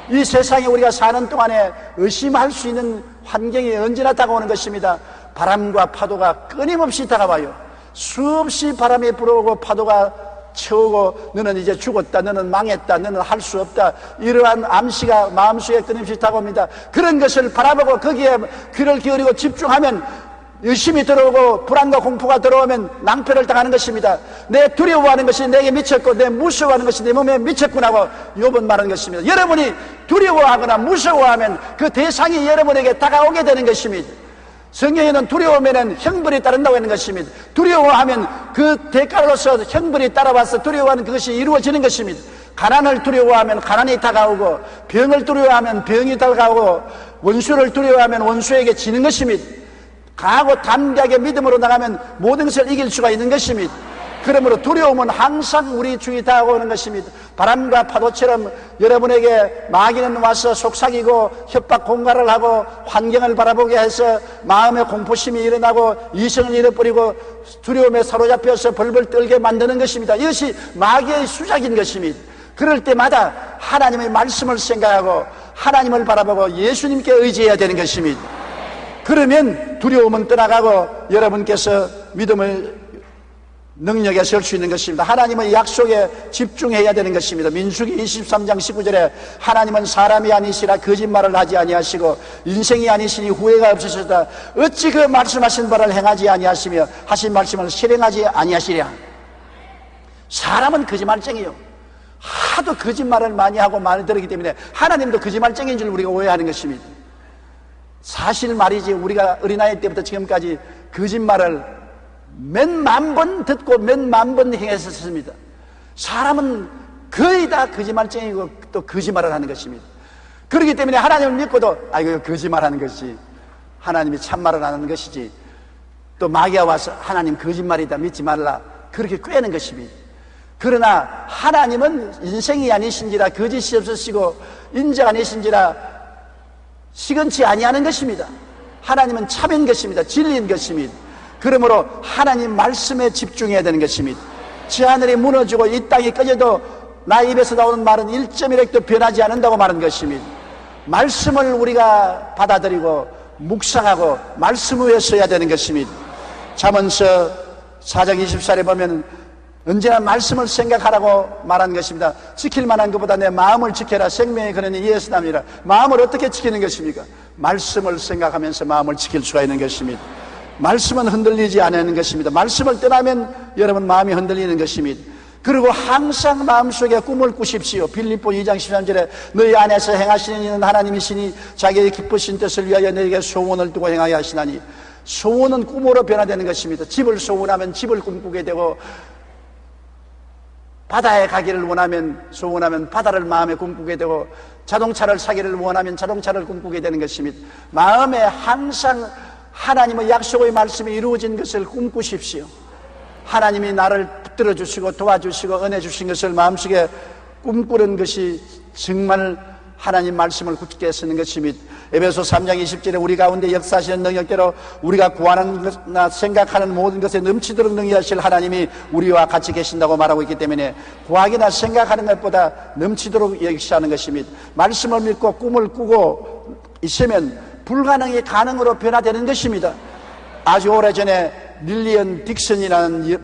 이 세상에 우리가 사는 동안에 의심할 수 있는 환경이 언제나 다가오는 것입니다. 바람과 파도가 끊임없이 다가와요. 수없이 바람이 불어오고 파도가 채우고 너는 이제 죽었다, 너는 망했다, 너는 할 수 없다, 이러한 암시가 마음속에 끊임없이 다가옵니다. 그런 것을 바라보고 거기에 귀를 기울이고 집중하면 의심이 들어오고 불안과 공포가 들어오면 낭패를 당하는 것입니다. 내 두려워하는 것이 내게 미쳤고 내 무서워하는 것이 내 몸에 미쳤구나 하고 욥은 말하는 것입니다. 여러분이 두려워하거나 무서워하면 그 대상이 여러분에게 다가오게 되는 것입니다. 성경에는 두려우면 형벌이 따른다고 하는 것입니다. 두려워하면 그 대가로서 형벌이 따라와서 두려워하는 그것이 이루어지는 것입니다. 가난을 두려워하면 가난이 다가오고, 병을 두려워하면 병이 다가오고, 원수를 두려워하면 원수에게 지는 것입니다. 강하고 담대하게 믿음으로 나가면 모든 것을 이길 수가 있는 것입니다. 그러므로 두려움은 항상 우리 주위에 다가오는 것입니다. 바람과 파도처럼 여러분에게 마귀는 와서 속삭이고 협박 공갈을 하고 환경을 바라보게 해서 마음의 공포심이 일어나고 이성을 잃어버리고 두려움에 사로잡혀서 벌벌 떨게 만드는 것입니다. 이것이 마귀의 수작인 것입니다. 그럴 때마다 하나님의 말씀을 생각하고 하나님을 바라보고 예수님께 의지해야 되는 것입니다. 그러면 두려움은 떠나가고 여러분께서 믿음을 능력에 설 수 있는 것입니다. 하나님의 약속에 집중해야 되는 것입니다. 민수기 23장 19절에 하나님은 사람이 아니시라 거짓말을 하지 아니하시고 인생이 아니시니 후회가 없으시다. 어찌 그 말씀하신 바를 행하지 아니하시며 하신 말씀을 실행하지 아니하시랴. 사람은 거짓말쟁이요. 하도 거짓말을 많이 하고 많이 들었기 때문에 하나님도 거짓말쟁이인 줄 우리가 오해하는 것입니다. 사실 말이지 우리가 어린아이 때부터 지금까지 거짓말을 몇만 번 듣고 몇만 번 행했었습니다. 사람은 거의 다 거짓말쟁이고 또 거짓말을 하는 것입니다. 그렇기 때문에 하나님을 믿고도 이거 거짓말하는 것이 하나님이 참말을 하는 것이지, 또 마귀가 와서 하나님 거짓말이다 믿지 말라 그렇게 꾀는 것입니다. 그러나 하나님은 인생이 아니신지라 거짓이 없으시고 인자가 아니신지라 시건치 아니하는 것입니다. 하나님은 참인 것입니다. 진리인 것입니다. 그러므로 하나님 말씀에 집중해야 되는 것입니다. 저 하늘이 무너지고 이 땅이 꺼져도 나 입에서 나오는 말은 1.1핵도 변하지 않는다고 말한 것입니다. 말씀을 우리가 받아들이고 묵상하고 말씀 위에 서야 되는 것입니다. 잠언서 4장 24절에 보면 언제나 말씀을 생각하라고 말한 것입니다. 지킬 만한 것보다 내 마음을 지켜라. 생명의 근원이 이에서 납니다. 마음을 어떻게 지키는 것입니까? 말씀을 생각하면서 마음을 지킬 수가 있는 것입니다. 말씀은 흔들리지 않는 것입니다. 말씀을 떠나면 여러분 마음이 흔들리는 것입니다. 그리고 항상 마음속에 꿈을 꾸십시오. 빌립보 2장 13절에 너희 안에서 행하시는 이는 하나님이시니 자기의 기쁘신 뜻을 위하여 너희에게 소원을 두고 행하게 하시나니. 소원은 꿈으로 변화되는 것입니다. 집을 소원하면 집을 꿈꾸게 되고, 바다에 가기를 소원하면 바다를 마음에 꿈꾸게 되고, 자동차를 사기를 원하면 자동차를 꿈꾸게 되는 것입니다. 마음에 항상 하나님의 약속의 말씀이 이루어진 것을 꿈꾸십시오. 하나님이 나를 붙들어 주시고 도와주시고 은혜 주신 것을 마음속에 꿈꾸는 것이 정말 하나님 말씀을 굳게 쓰는 것입니다. 에베소 3장 20절에 우리 가운데 역사하시는 능력대로 우리가 구하는 것이나 생각하는 모든 것에 넘치도록 능력하실 하나님이 우리와 같이 계신다고 말하고 있기 때문에 구하기나 생각하는 것보다 넘치도록 역사하는 것입니다. 말씀을 믿고 꿈을 꾸고 있으면 불가능이 가능으로 변화되는 것입니다. 아주 오래전에 릴리언 딕슨이라는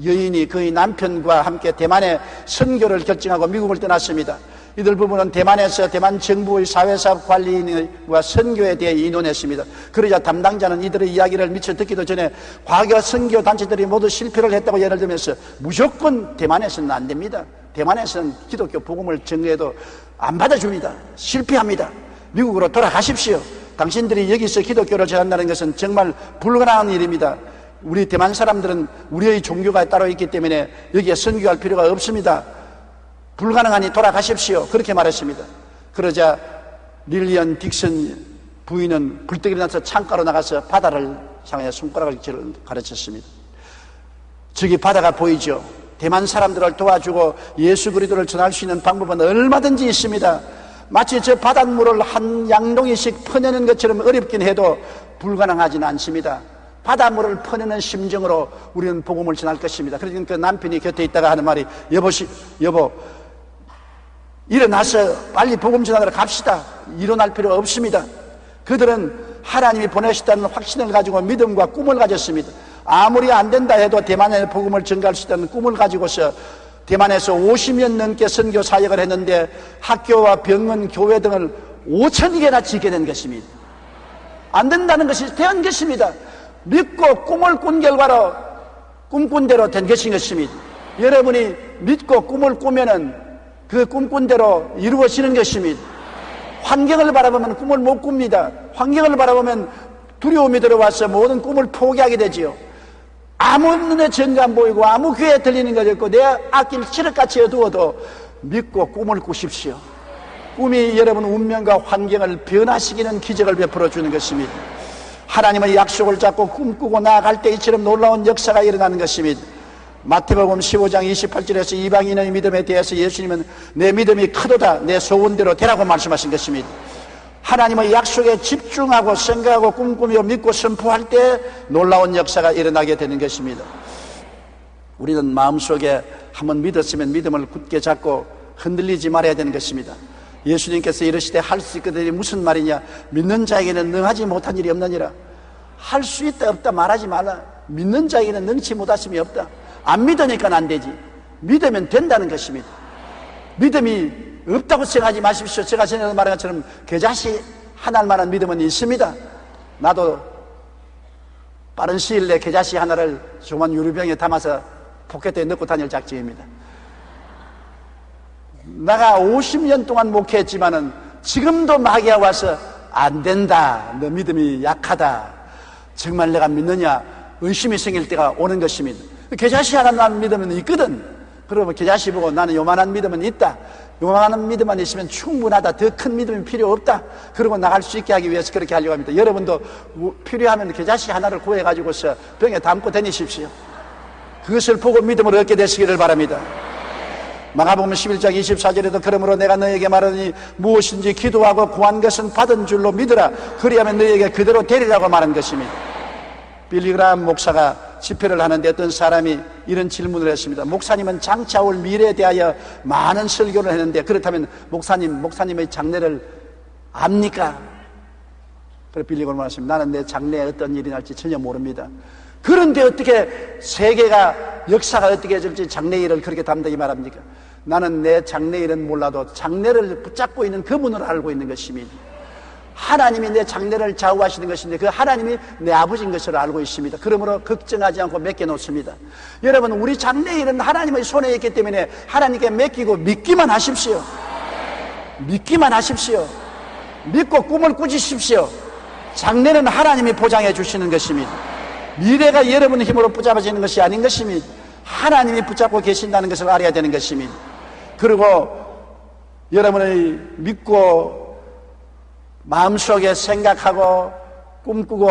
여인이 그의 남편과 함께 대만에 선교를 결정하고 미국을 떠났습니다. 이들 부부는 대만에서 대만 정부의 사회사업 관리인과 선교에 대해 의논했습니다. 그러자 담당자는 이들의 이야기를 미처 듣기도 전에 과거 선교 단체들이 모두 실패를 했다고 예를 들면서 무조건 대만에서는 안 됩니다. 대만에서는 기독교 복음을 전해도 안 받아줍니다. 실패합니다. 미국으로 돌아가십시오. 당신들이 여기서 기독교를 전한다는 것은 정말 불가능한 일입니다. 우리 대만 사람들은 우리의 종교가 따로 있기 때문에 여기에 선교할 필요가 없습니다. 불가능하니 돌아가십시오. 그렇게 말했습니다. 그러자 릴리언 딕슨 부인은 불떡이 나서 창가로 나가서 바다를 향해 손가락을 가르쳤습니다. 저기 바다가 보이죠? 대만 사람들을 도와주고 예수 그리스도를 전할 수 있는 방법은 얼마든지 있습니다. 마치 저 바닷물을 한 양동이씩 퍼내는 것처럼 어렵긴 해도 불가능하지는 않습니다. 바닷물을 퍼내는 심정으로 우리는 복음을 전할 것입니다. 그러니까 그 남편이 곁에 있다가 하는 말이 여보 일어나서 빨리 복음 전하러 갑시다. 일어날 필요 없습니다. 그들은 하나님이 보내셨다는 확신을 가지고 믿음과 꿈을 가졌습니다. 아무리 안 된다 해도 대만의 복음을 전가할 수 있다는 꿈을 가지고서 대만에서 50년 넘게 선교 사역을 했는데 학교와 병원, 교회 등을 5,000여 개나 짓게 된 것입니다. 안 된다는 것이 된 것입니다. 믿고 꿈을 꾼 결과로 꿈꾼 대로 된 것인 것입니다. 여러분이 믿고 꿈을 꾸면은 그 꿈꾼 대로 이루어지는 것입니다. 환경을 바라보면 꿈을 못 꿉니다. 환경을 바라보면 두려움이 들어와서 모든 꿈을 포기하게 되지요. 아무 눈에 전가 안 보이고 아무 귀에 들리는 것이 없고 내 앞길 칠흑같이 어두워도 믿고 꿈을 꾸십시오. 꿈이 여러분 운명과 환경을 변화시키는 기적을 베풀어 주는 것입니다. 하나님의 약속을 잡고 꿈꾸고 나아갈 때 이처럼 놀라운 역사가 일어나는 것입니다. 마태복음 15장 28절에서 이방인의 믿음에 대해서 예수님은 내 믿음이 크도다 내 소원대로 되라고 말씀하신 것입니다. 하나님의 약속에 집중하고 생각하고 꿈꾸며 믿고 선포할 때 놀라운 역사가 일어나게 되는 것입니다. 우리는 마음속에 한번 믿었으면 믿음을 굳게 잡고 흔들리지 말아야 되는 것입니다. 예수님께서 이르시되 할 수 있거든이 무슨 말이냐? 믿는 자에게는 능하지 못한 일이 없느니라. 할 수 있다 없다 말하지 말라. 믿는 자에게는 능치 못하심이 없다. 안 믿으니까 안 되지. 믿으면 된다는 것입니다. 믿음이 없다고 생각하지 마십시오. 제가 전에 말한 것처럼 겨자씨 하나만한 믿음은 있습니다. 나도 빠른 시일 내에 겨자씨 하나를 조만 유리병에 담아서 포켓에 넣고 다닐 작정입니다. 내가 50년 동안 목회했지만은 지금도 마귀가 와서 안 된다. 너 믿음이 약하다. 정말 내가 믿느냐? 의심이 생길 때가 오는 것입니다. 겨자씨 하나만 믿으면 있거든. 그러면 겨자씨 보고 나는 요만한 믿음은 있다. 요만한 믿음만 있으면 충분하다. 더 큰 믿음이 필요 없다. 그러고 나갈 수 있게 하기 위해서 그렇게 하려고 합니다. 여러분도 필요하면 겨자씨 하나를 구해가지고서 병에 담고 다니십시오. 그것을 보고 믿음을 얻게 되시기를 바랍니다. 마가복음 11장 24절에도 그러므로 내가 너에게 말하니 무엇인지 기도하고 구한 것은 받은 줄로 믿으라. 그리하면 너에게 그대로 되리라고 말한 것입니다. 빌리그람 목사가 집회를 하는데 어떤 사람이 이런 질문을 했습니다. 목사님은 장차 올 미래에 대하여 많은 설교를 했는데 그렇다면 목사님의 장래를 압니까? 그래서 빌리그람 말했습니다. 나는 내 장래에 어떤 일이 날지 전혀 모릅니다. 그런데 어떻게 세계가 역사가 어떻게 될지 장래 일을 그렇게 담대히 말합니까? 나는 내 장래 일은 몰라도 장래를 붙잡고 있는 그분을 알고 있는 것입니다. 하나님이 내 장래를 좌우하시는 것인데 그 하나님이 내 아버지인 것을 알고 있습니다. 그러므로 걱정하지 않고 맡겨놓습니다. 여러분, 우리 장래 일은 하나님의 손에 있기 때문에 하나님께 맡기고 믿기만 하십시오. 믿기만 하십시오. 믿고 꿈을 꾸시십시오. 장래는 하나님이 보장해 주시는 것입니다. 미래가 여러분의 힘으로 붙잡아지는 것이 아닌 것입니다. 하나님이 붙잡고 계신다는 것을 알아야 되는 것입니다. 그리고 여러분의 믿고 마음속에 생각하고 꿈꾸고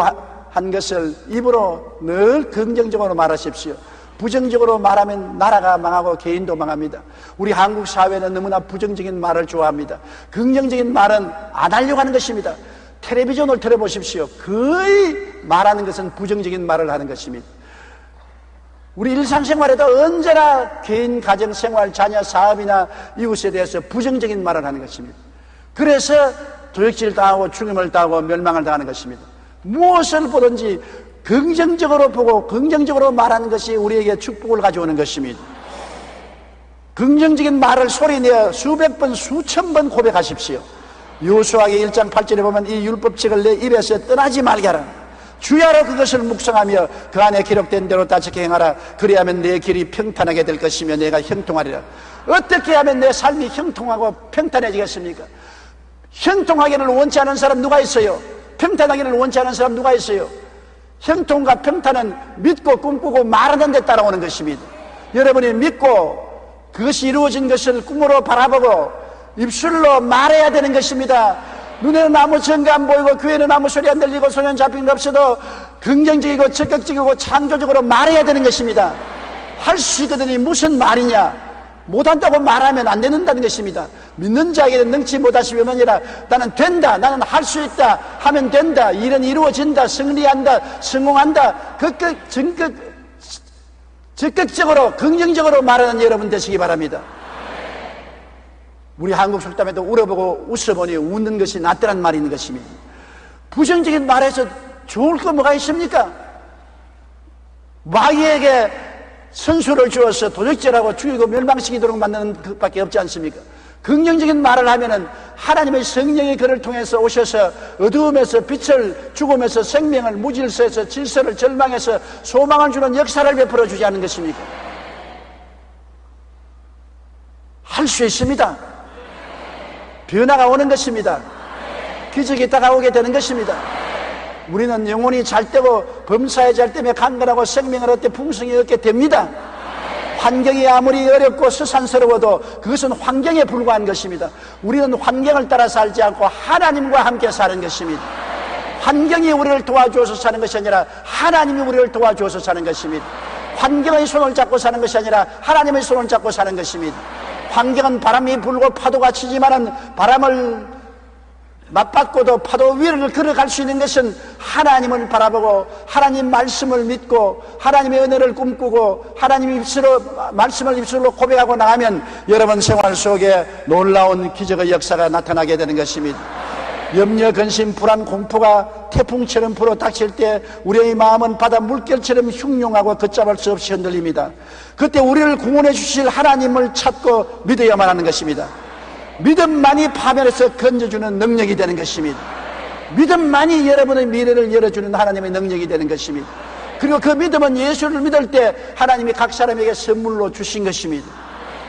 한 것을 입으로 늘 긍정적으로 말하십시오. 부정적으로 말하면 나라가 망하고 개인도 망합니다. 우리 한국 사회는 너무나 부정적인 말을 좋아합니다. 긍정적인 말은 안 하려고 하는 것입니다. 텔레비전을 틀어보십시오. 거의 말하는 것은 부정적인 말을 하는 것입니다. 우리 일상생활에도 언제나 개인, 가정생활, 자녀, 사업이나 이웃에 대해서 부정적인 말을 하는 것입니다. 그래서 도적질 당하고 죽임을 당하고 멸망을 당하는 것입니다. 무엇을 보든지 긍정적으로 보고 긍정적으로 말하는 것이 우리에게 축복을 가져오는 것입니다. 긍정적인 말을 소리내어 수백 번, 수천 번 고백하십시오. 여호수아기 1장 8절에 보면 이 율법책을 내 입에서 떠나지 말게 하라. 주야로 그것을 묵상하며 그 안에 기록된 대로 따르게 행하라. 그리하면 내 길이 평탄하게 될 것이며 내가 형통하리라. 어떻게 하면 내 삶이 형통하고 평탄해지겠습니까? 형통하기를 원치 않은 사람 누가 있어요? 평탄하기를 원치 않은 사람 누가 있어요? 형통과 평탄은 믿고 꿈꾸고 말하는 데 따라오는 것입니다. 여러분이 믿고 그것이 이루어진 것을 꿈으로 바라보고 입술로 말해야 되는 것입니다. 눈에는 아무 증거 안 보이고 귀에는 아무 소리 안 들리고 손에는 잡힌 거 없어도 긍정적이고 적극적이고 창조적으로 말해야 되는 것입니다. 할 수 있거든요. 무슨 말이냐? 못한다고 말하면 안 되는다는 것입니다. 믿는 자에게는 능치 못하시면 아니라 나는 된다, 나는 할 수 있다 하면 된다, 일은 이루어진다, 승리한다, 성공한다, 적극적으로 긍정적으로 말하는 여러분 되시기 바랍니다. 우리 한국 속담에도 울어보고 웃어보니 웃는 것이 낫더란 말이 있는 것입니다. 부정적인 말에서 좋을 거 뭐가 있습니까? 마귀에게 선수를 주어서 도적질하고 죽이고 멸망시키도록 만드는 것밖에 없지 않습니까? 긍정적인 말을 하면은 하나님의 성령이 그를 통해서 오셔서 어두움에서 빛을, 죽음에서 생명을, 무질서에서 질서를, 절망에서 소망을 주는 역사를 베풀어 주지 않는 것입니까? 할 수 있습니다. 변화가 오는 것입니다. 기적이 다가오게 되는 것입니다. 우리는 영혼이 잘 되고 범사에 잘 되며 강건하고 생명을 얻되 풍성히 얻게 됩니다. 환경이 아무리 어렵고 스산스러워도 그것은 환경에 불과한 것입니다. 우리는 환경을 따라 살지 않고 하나님과 함께 사는 것입니다. 환경이 우리를 도와주어서 사는 것이 아니라 하나님이 우리를 도와주어서 사는 것입니다. 환경의 손을 잡고 사는 것이 아니라 하나님의 손을 잡고 사는 것입니다. 환경은 바람이 불고 파도가 치지만은 바람을 맞받고도 파도 위를 걸어갈 수 있는 것은 하나님을 바라보고 하나님 말씀을 믿고 하나님의 은혜를 꿈꾸고 하나님 말씀을 입술로 고백하고 나가면 여러분 생활 속에 놀라운 기적의 역사가 나타나게 되는 것입니다. 염려, 근심, 불안, 공포가 태풍처럼 불어닥칠 때 우리의 마음은 바다 물결처럼 흉흉하고 걷잡을 수 없이 흔들립니다. 그때 우리를 구원해 주실 하나님을 찾고 믿어야만 하는 것입니다. 믿음만이 파멸에서 건져주는 능력이 되는 것입니다. 믿음만이 여러분의 미래를 열어주는 하나님의 능력이 되는 것입니다. 그리고 그 믿음은 예수를 믿을 때 하나님이 각 사람에게 선물로 주신 것입니다.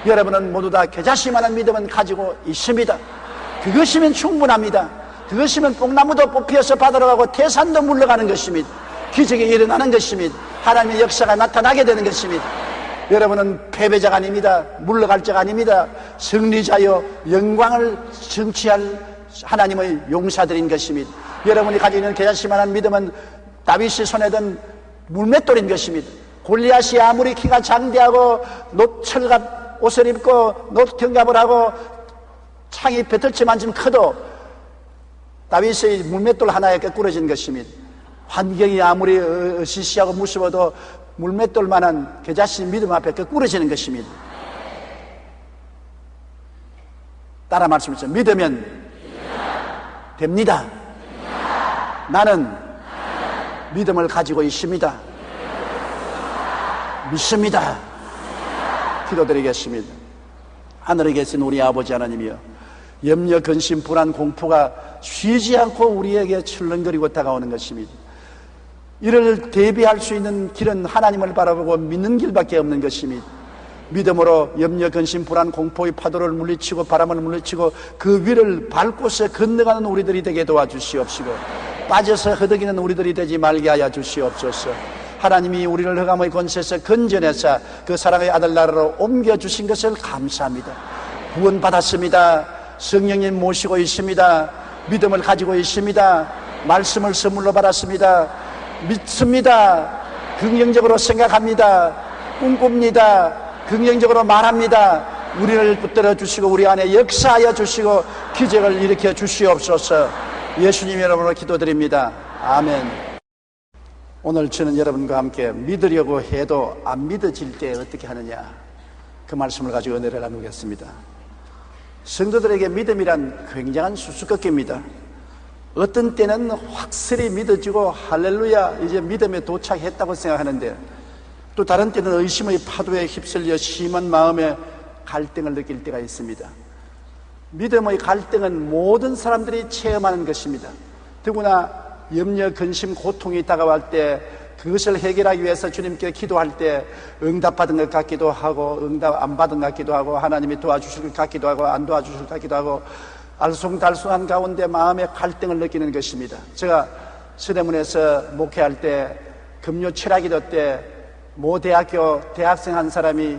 여러분은 모두 다 겨자씨만한 믿음은 가지고 있습니다. 그것이면 충분합니다. 그것이면 뽕나무도 뽑히어서 바다로 가고 태산도 물러가는 것입니다. 기적이 일어나는 것입니다. 하나님의 역사가 나타나게 되는 것입니다. 여러분은 패배자가 아닙니다. 물러갈 자가 아닙니다. 승리자여 영광을 성취할 하나님의 용사들인 것입니다. 여러분이 가지고 있는 겨자씨만한 믿음은 다윗이 손에 든 물맷돌인 것입니다. 골리앗이 아무리 키가 장대하고 노철갑 옷을 입고 노경갑을 하고 창이 배틀치만큼 커도 다윗의 물맷돌 하나에 꿰꾸러진 것입니다. 환경이 아무리 으시시하고 무서워도 물맷돌만한 겨자씨 믿음 앞에 꿰꾸러지는 것입니다. 따라 말씀하세요. 믿으면 됩니다. 나는 믿음을 가지고 있습니다. 믿습니다. 기도드리겠습니다. 하늘에 계신 우리 아버지 하나님이여, 염려, 근심, 불안, 공포가 쉬지 않고 우리에게 출렁거리고 다가오는 것입니다. 이를 대비할 수 있는 길은 하나님을 바라보고 믿는 길밖에 없는 것입니다. 믿음으로 염려, 근심, 불안, 공포의 파도를 물리치고 바람을 물리치고 그 위를 밟고서 건너가는 우리들이 되게 도와주시옵시고, 빠져서 허덕이는 우리들이 되지 말게 하여 주시옵소서. 하나님이 우리를 흑암의 권세에서 건져내사 그 사랑의 아들 나라로 옮겨주신 것을 감사합니다. 구원받았습니다. 성령님 모시고 있습니다. 믿음을 가지고 있습니다. 말씀을 선물로 받았습니다. 믿습니다. 긍정적으로 생각합니다. 꿈꿉니다. 긍정적으로 말합니다. 우리를 붙들어 주시고 우리 안에 역사하여 주시고 기적을 일으켜 주시옵소서. 예수님 이름으로 기도드립니다. 아멘. 오늘 저는 여러분과 함께 믿으려고 해도 안 믿어질 때 어떻게 하느냐, 그 말씀을 가지고 은혜를 나누겠습니다. 성도들에게 믿음이란 굉장한 수수께끼입니다. 어떤 때는 확실히 믿어지고 할렐루야 이제 믿음에 도착했다고 생각하는데, 또 다른 때는 의심의 파도에 휩쓸려 심한 마음에 갈등을 느낄 때가 있습니다. 믿음의 갈등은 모든 사람들이 체험하는 것입니다. 더구나 염려, 근심, 고통이 다가올 때 그것을 해결하기 위해서 주님께 기도할 때 응답받은 것 같기도 하고 응답 안 받은 것 같기도 하고 하나님이 도와주실 것 같기도 하고 안 도와주실 것 같기도 하고 알쏭달쏭한 가운데 마음의 갈등을 느끼는 것입니다. 제가 서대문에서 목회할 때 금요 철학기도 때 모 대학교 대학생 한 사람이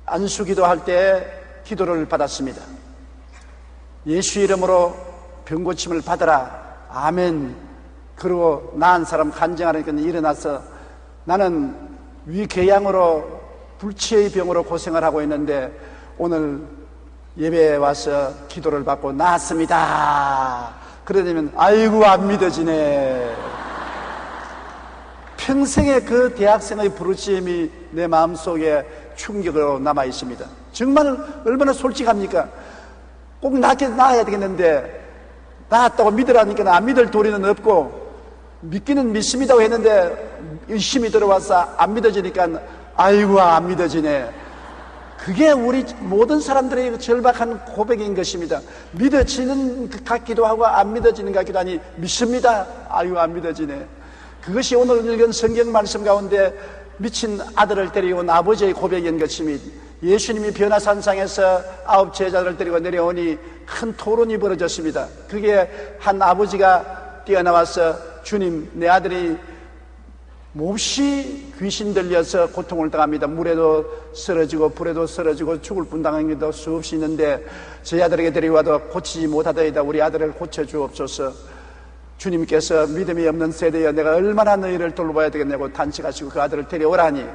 안수기도 할 때 기도를 받았습니다. 예수 이름으로 병고침을 받아라. 아멘. 그리고 나은 사람 간증하니까 일어나서 나는 위궤양으로 불치의 병으로 고생을 하고 있는데 오늘 예배에 와서 기도를 받고 나았습니다. 그러면 아이고 안 믿어지네. 평생에 그 대학생의 부르짖음이 내 마음속에 충격으로 남아 있습니다. 정말 얼마나 솔직합니까? 꼭 나아야 되겠는데 나았다고 믿으라니까 안 믿을 도리는 없고, 믿기는 믿습니다고 했는데 의심이 들어와서 안 믿어지니까 아이고 안 믿어지네. 그게 우리 모든 사람들의 절박한 고백인 것입니다. 믿어지는 것 같기도 하고 안 믿어지는 것 같기도 하니 믿습니다. 아이고 안 믿어지네. 그것이 오늘 읽은 성경 말씀 가운데 미친 아들을 데리고 온 아버지의 고백인 것입니다. 예수님이 변화산상에서 9 제자들을 데리고 내려오니 큰 토론이 벌어졌습니다. 그게 한 아버지가 뛰어나와서 주님, 내 아들이 몹시 귀신 들려서 고통을 당합니다. 물에도 쓰러지고 불에도 쓰러지고 죽을 뿐 당한 게도 수없이 있는데 저희 아들에게 데려와도 고치지 못하더이다. 우리 아들을 고쳐주옵소서. 주님께서 믿음이 없는 세대여 내가 얼마나 너희를 돌봐야 되겠냐고 단식하시고 그 아들을 데려오라니,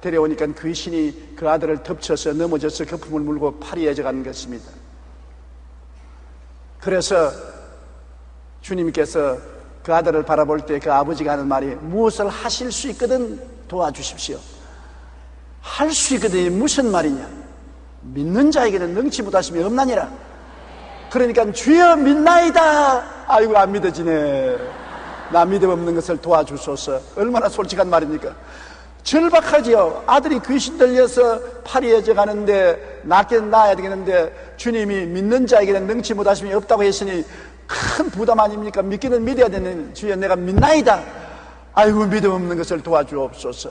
데려오니까 귀신이 그 아들을 덮쳐서 넘어져서 거품을 물고 팔이 해져가는 것입니다. 그래서 주님께서 그 아들을 바라볼 때 그 아버지가 하는 말이 무엇을 하실 수 있거든 도와주십시오. 할 수 있거든 무슨 말이냐? 믿는 자에게는 능치 못하심이 없나니라. 그러니까 주여 믿나이다. 아이고 안 믿어지네. 나 믿음 없는 것을 도와주소서. 얼마나 솔직한 말입니까? 절박하지요. 아들이 귀신 들려서 팔이 해져 가는데 낫긴 나아야 되겠는데 주님이 믿는 자에게는 능치 못하심이 없다고 했으니 큰 부담 아닙니까? 믿기는 믿어야 되는 주여 내가 믿나이다. 아이고 믿음 없는 것을 도와주옵소서.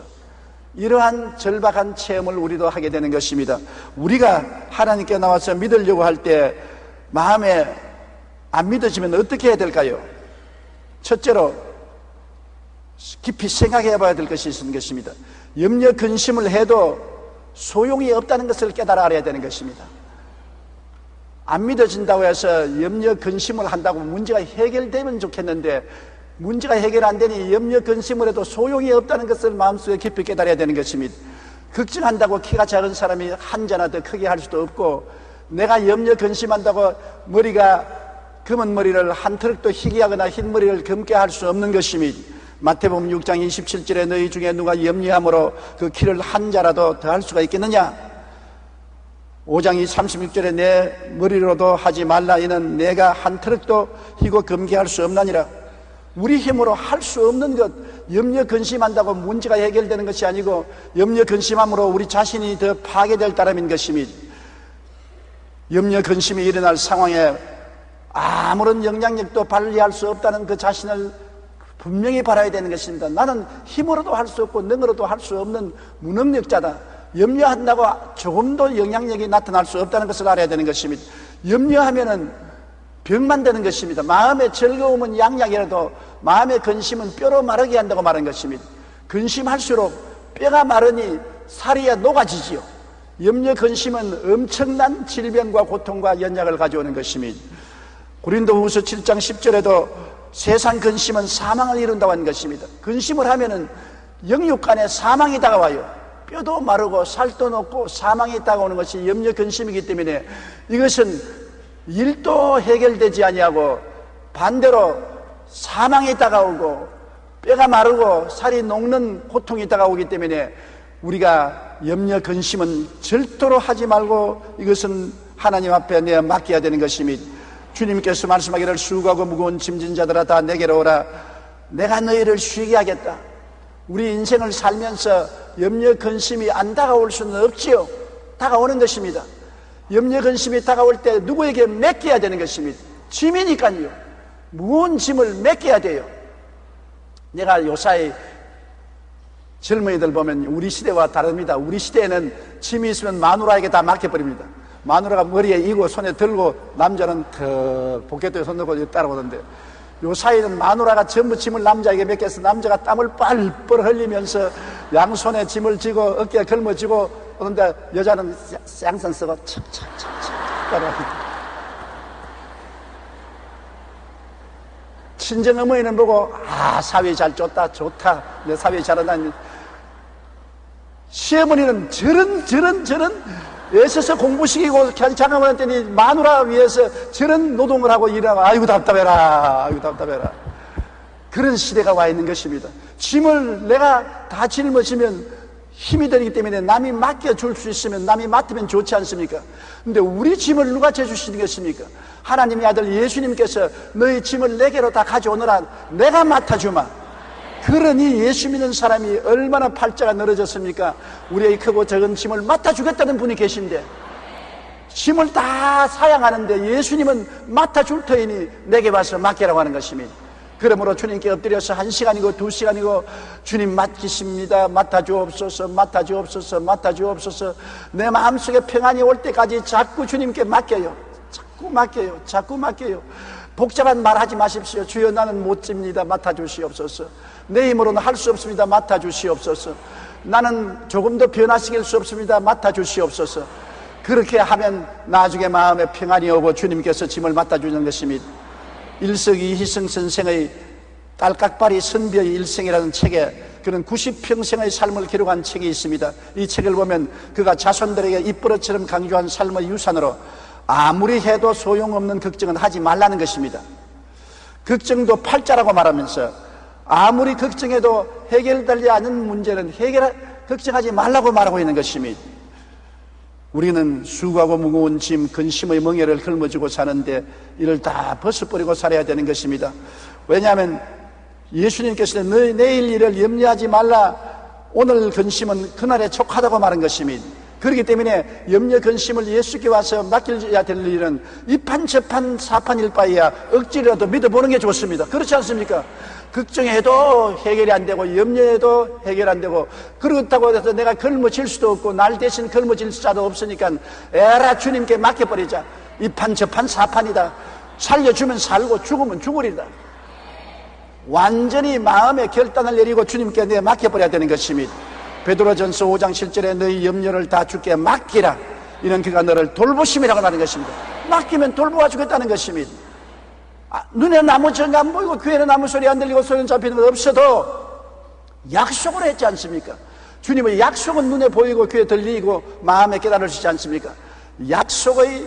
이러한 절박한 체험을 우리도 하게 되는 것입니다. 우리가 하나님께 나와서 믿으려고 할 때 마음에 안 믿어지면 어떻게 해야 될까요? 첫째로 깊이 생각해 봐야 될 것이 있는 것입니다. 염려 근심을 해도 소용이 없다는 것을 깨달아 알아야 되는 것입니다. 안 믿어진다고 해서 염려 근심을 한다고 문제가 해결되면 좋겠는데 문제가 해결 안 되니 염려 근심을 해도 소용이 없다는 것을 마음속에 깊이 깨달아야 되는 것입니다. 걱정한다고 키가 작은 사람이 한 자나 더 크게 할 수도 없고, 내가 염려 근심한다고 머리가 검은 머리를 한 트럭도 희게 하거나 흰 머리를 검게 할 수 없는 것입니다. 마태복음 6장 27절에 너희 중에 누가 염려함으로 그 키를 한 자라도 더 할 수가 있겠느냐? 5장 36절에 내 머리로도 하지 말라. 이는 내가 한 트럭도 희고 검게 할 수 없나니라. 우리 힘으로 할 수 없는 것, 염려 근심한다고 문제가 해결되는 것이 아니고 염려 근심함으로 우리 자신이 더 파괴될 따름인 것입니다. 염려 근심이 일어날 상황에 아무런 영향력도 발휘할 수 없다는 그 자신을 분명히 바라야 되는 것입니다. 나는 힘으로도 할 수 없고 능으로도 할 수 없는 무능력자다. 염려한다고 조금도 영향력이 나타날 수 없다는 것을 알아야 되는 것입니다. 염려하면은 병만 되는 것입니다. 마음의 즐거움은 양약이라도 마음의 근심은 뼈로 마르게 한다고 말한 것입니다. 근심할수록 뼈가 마르니 살이 녹아지지요. 염려 근심은 엄청난 질병과 고통과 연약을 가져오는 것입니다. 고린도후서 7장 10절에도 세상 근심은 사망을 이룬다고 하는 것입니다. 근심을 하면은 영육간에 사망이 다가와요. 뼈도 마르고 살도 녹고 사망이 다가오는 것이 염려 근심이기 때문에 이것은 일도 해결되지 아니하고 반대로 사망이 다가오고 뼈가 마르고 살이 녹는 고통이 다가오기 때문에 우리가 염려 근심은 절대로 하지 말고 이것은 하나님 앞에 내어 맡겨야 되는 것입니다. 주님께서 말씀하기를 수고하고 무거운 짐진 자들아 다 내게로 오라. 내가 너희를 쉬게 하겠다. 우리 인생을 살면서 염려 근심이 안 다가올 수는 없지요. 다가오는 것입니다. 염려 근심이 다가올 때 누구에게 맡겨야 되는 것입니다. 짐이니까요. 무거운 짐을 맡겨야 돼요. 내가 요사이 젊은이들 보면 우리 시대와 다릅니다. 우리 시대에는 짐이 있으면 마누라에게 다 맡겨버립니다. 마누라가 머리에 이고 손에 들고 남자는 더 포켓에 손 넣고 따라오던데, 요 사이는 마누라가 전부 짐을 남자에게 맡겨서 남자가 땀을 뻘뻘 흘리면서 양손에 짐을 쥐고 어깨에 걸머쥐고 오는데 여자는 양손 쓰고 척척척척 따라옵니다. 친정 어머니는 보고 사위 잘 줬다 좋다 내 사위 잘한다니, 시어머니는 저런 애써서 공부시키고 장가보냈더니 마누라 위해서 저런 노동을 하고 일하고 아이고 답답해라 그런 시대가 와 있는 것입니다. 짐을 내가 다 짊어지면 힘이 되기 때문에 남이 맡겨줄 수 있으면 남이 맡으면 좋지 않습니까? 근데 우리 짐을 누가 져주시는 것입니까? 하나님의 아들 예수님께서 너희 짐을 내게로 다 가져오너라, 내가 맡아주마. 그러니 예수 믿는 사람이 얼마나 팔자가 늘어졌습니까? 우리의 크고 작은 짐을 맡아주겠다는 분이 계신데, 짐을 다 사양하는데 예수님은 맡아줄 터이니 내게 와서 맡기라고 하는 것입니다. 그러므로 주님께 엎드려서 1시간이고 2시간이고 주님 맡기십니다, 맡아주옵소서, 맡아주옵소서, 맡아주옵소서. 내 마음속에 평안이 올 때까지 자꾸 주님께 맡겨요. 자꾸 맡겨요. 자꾸 맡겨요. 복잡한 말 하지 마십시오. 주여 나는 못 집니다, 맡아주시옵소서. 내 힘으로는 할 수 없습니다, 맡아주시옵소서. 나는 조금 더 변화시킬 수 없습니다, 맡아주시옵소서. 그렇게 하면 나중에 마음에 평안이 오고 주님께서 짐을 맡아주는 것입니다. 일석이 희승 선생의 딸깍발이 선비의 일생이라는 책에 그는 90평생의 삶을 기록한 책이 있습니다. 이 책을 보면 그가 자손들에게 입버릇처럼 강조한 삶의 유산으로 아무리 해도 소용없는 걱정은 하지 말라는 것입니다. 걱정도 팔자라고 말하면서 아무리 걱정해도 해결되지 않는 문제는 걱정하지 말라고 말하고 있는 것입니다. 우리는 수고하고 무거운 짐, 근심의 멍에를 걸머쥐고 사는데 이를 다 벗어버리고 살아야 되는 것입니다. 왜냐하면 예수님께서는 너희 내일 일을 염려하지 말라, 오늘 근심은 그날에 족하다고 말한 것입니다. 그렇기 때문에 염려 근심을 예수께 와서 맡겨야 될 일은 이판 저판 사판일 바에야 억지라도 믿어보는 게 좋습니다. 그렇지 않습니까? 걱정해도 해결이 안 되고 염려해도 해결 안 되고, 그렇다고 해서 내가 걸머질 수도 없고 날 대신 걸머질 자도 없으니까 에라 주님께 맡겨버리자. 이판 저판 사판이다. 살려주면 살고 죽으면 죽으리다. 완전히 마음의 결단을 내리고 주님께 내 맡겨버려야 되는 것입니다. 베드로전서 5장 7절에 너희 염려를 다 주께 맡기라, 이는 그가 너를 돌보심이라고 하는 것입니다. 맡기면 돌보아 주겠다는 것입니다. 눈에 나무 정 안 보이고 귀에는 아무 소리 안 들리고 손에 잡히는 것 없어도 약속을 했지 않습니까? 주님의 약속은 눈에 보이고 귀에 들리고 마음에 깨달으시지 않습니까? 약속의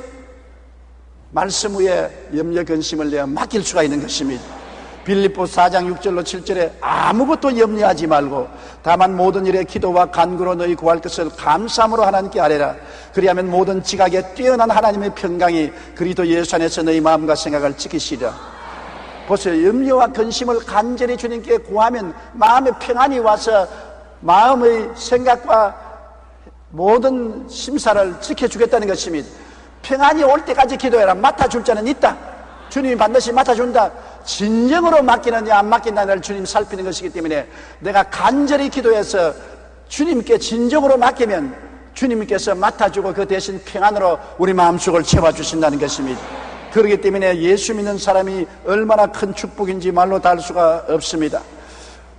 말씀 위에 염려 근심을 내어 맡길 수가 있는 것입니다. 빌립보 4장 6절로 7절에 아무것도 염려하지 말고 다만 모든 일에 기도와 간구로 너희 구할 것을 감사함으로 하나님께 아뢰라. 그리하면 모든 지각에 뛰어난 하나님의 평강이 그리스도 예수 안에서 너희 마음과 생각을 지키시리라. 보세요. 염려와 근심을 간절히 주님께 구하면 마음의 평안이 와서 마음의 생각과 모든 심사를 지켜주겠다는 것입니다. 평안이 올 때까지 기도해라. 맡아줄 자는 있다. 주님이 반드시 맡아준다. 진정으로 맡기느냐 안 맡긴다는 주님 살피는 것이기 때문에 내가 간절히 기도해서 주님께 진정으로 맡기면 주님께서 맡아주고 그 대신 평안으로 우리 마음속을 채워주신다는 것입니다. 그렇기 때문에 예수 믿는 사람이 얼마나 큰 축복인지 말로 다 할 수가 없습니다.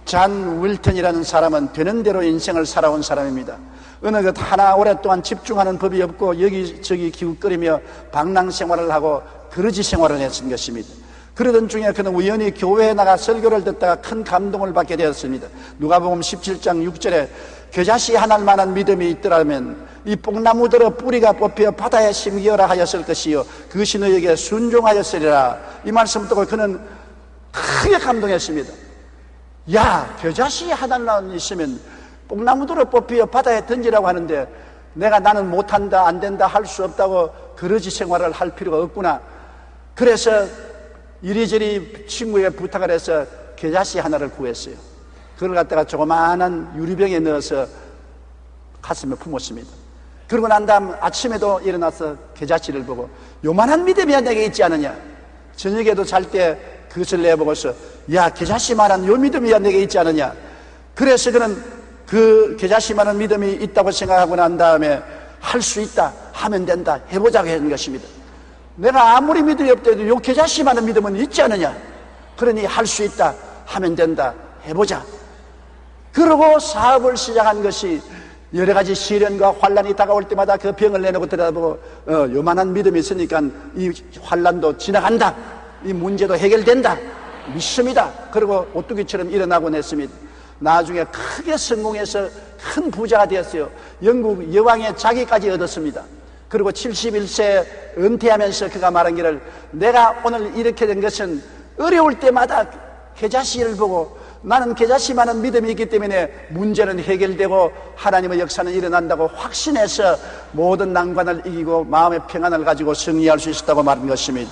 잔 윌턴이라는 사람은 되는 대로 인생을 살아온 사람입니다. 어느 것 하나 오랫동안 집중하는 법이 없고 여기저기 기웃거리며 방랑 생활을 하고 그러지 생활을 했던 것입니다. 그러던 중에 그는 우연히 교회에 나가 설교를 듣다가 큰 감동을 받게 되었습니다. 누가복음 17장 6절에 겨자씨 한 알만한 믿음이 있더라면 이 뽕나무들어 뿌리가 뽑혀 바다에 심기어라 하였을 것이요 그것이 너에게 순종하였으리라. 이 말씀을 듣고 그는 크게 감동했습니다. 야, 겨자씨 한 알만 있으면 뽕나무들어 뽑혀 바다에 던지라고 하는데 나는 못한다, 안 된다, 할 수 없다고 그러지 생활을 할 필요가 없구나. 그래서 이리저리 친구에게 부탁을 해서 겨자씨 하나를 구했어요. 그걸 갖다가 조그마한 유리병에 넣어서 가슴에 품었습니다. 그러고 난 다음 아침에도 일어나서 겨자씨를 보고 요만한 믿음이야 내게 있지 않느냐. 저녁에도 잘 때 그것을 내보고서 야, 겨자씨만한 요 믿음이야 내게 있지 않느냐. 그래서 그는 그 겨자씨만한 믿음이 있다고 생각하고 난 다음에 할 수 있다, 하면 된다, 해보자고 하는 것입니다. 내가 아무리 믿음이 없더라도 요 겨자씨만한 믿음은 있지 않느냐. 그러니 할 수 있다, 하면 된다, 해보자. 그러고 사업을 시작한 것이 여러 가지 시련과 환란이 다가올 때마다 그 병을 내놓고 들여다보고 요만한 믿음이 있으니까 이 환란도 지나간다, 이 문제도 해결된다, 믿습니다. 그리고 오뚜기처럼 일어나곤 했습니다. 나중에 크게 성공해서 큰 부자가 되었어요. 영국 여왕의 자기까지 얻었습니다. 그리고 71세 은퇴하면서 그가 말한 길을 내가 오늘 이렇게 된 것은 어려울 때마다 겨자씨를 보고 나는 겨자씨만한 믿음이 있기 때문에 문제는 해결되고 하나님의 역사는 일어난다고 확신해서 모든 난관을 이기고 마음의 평안을 가지고 승리할 수 있었다고 말한 것입니다.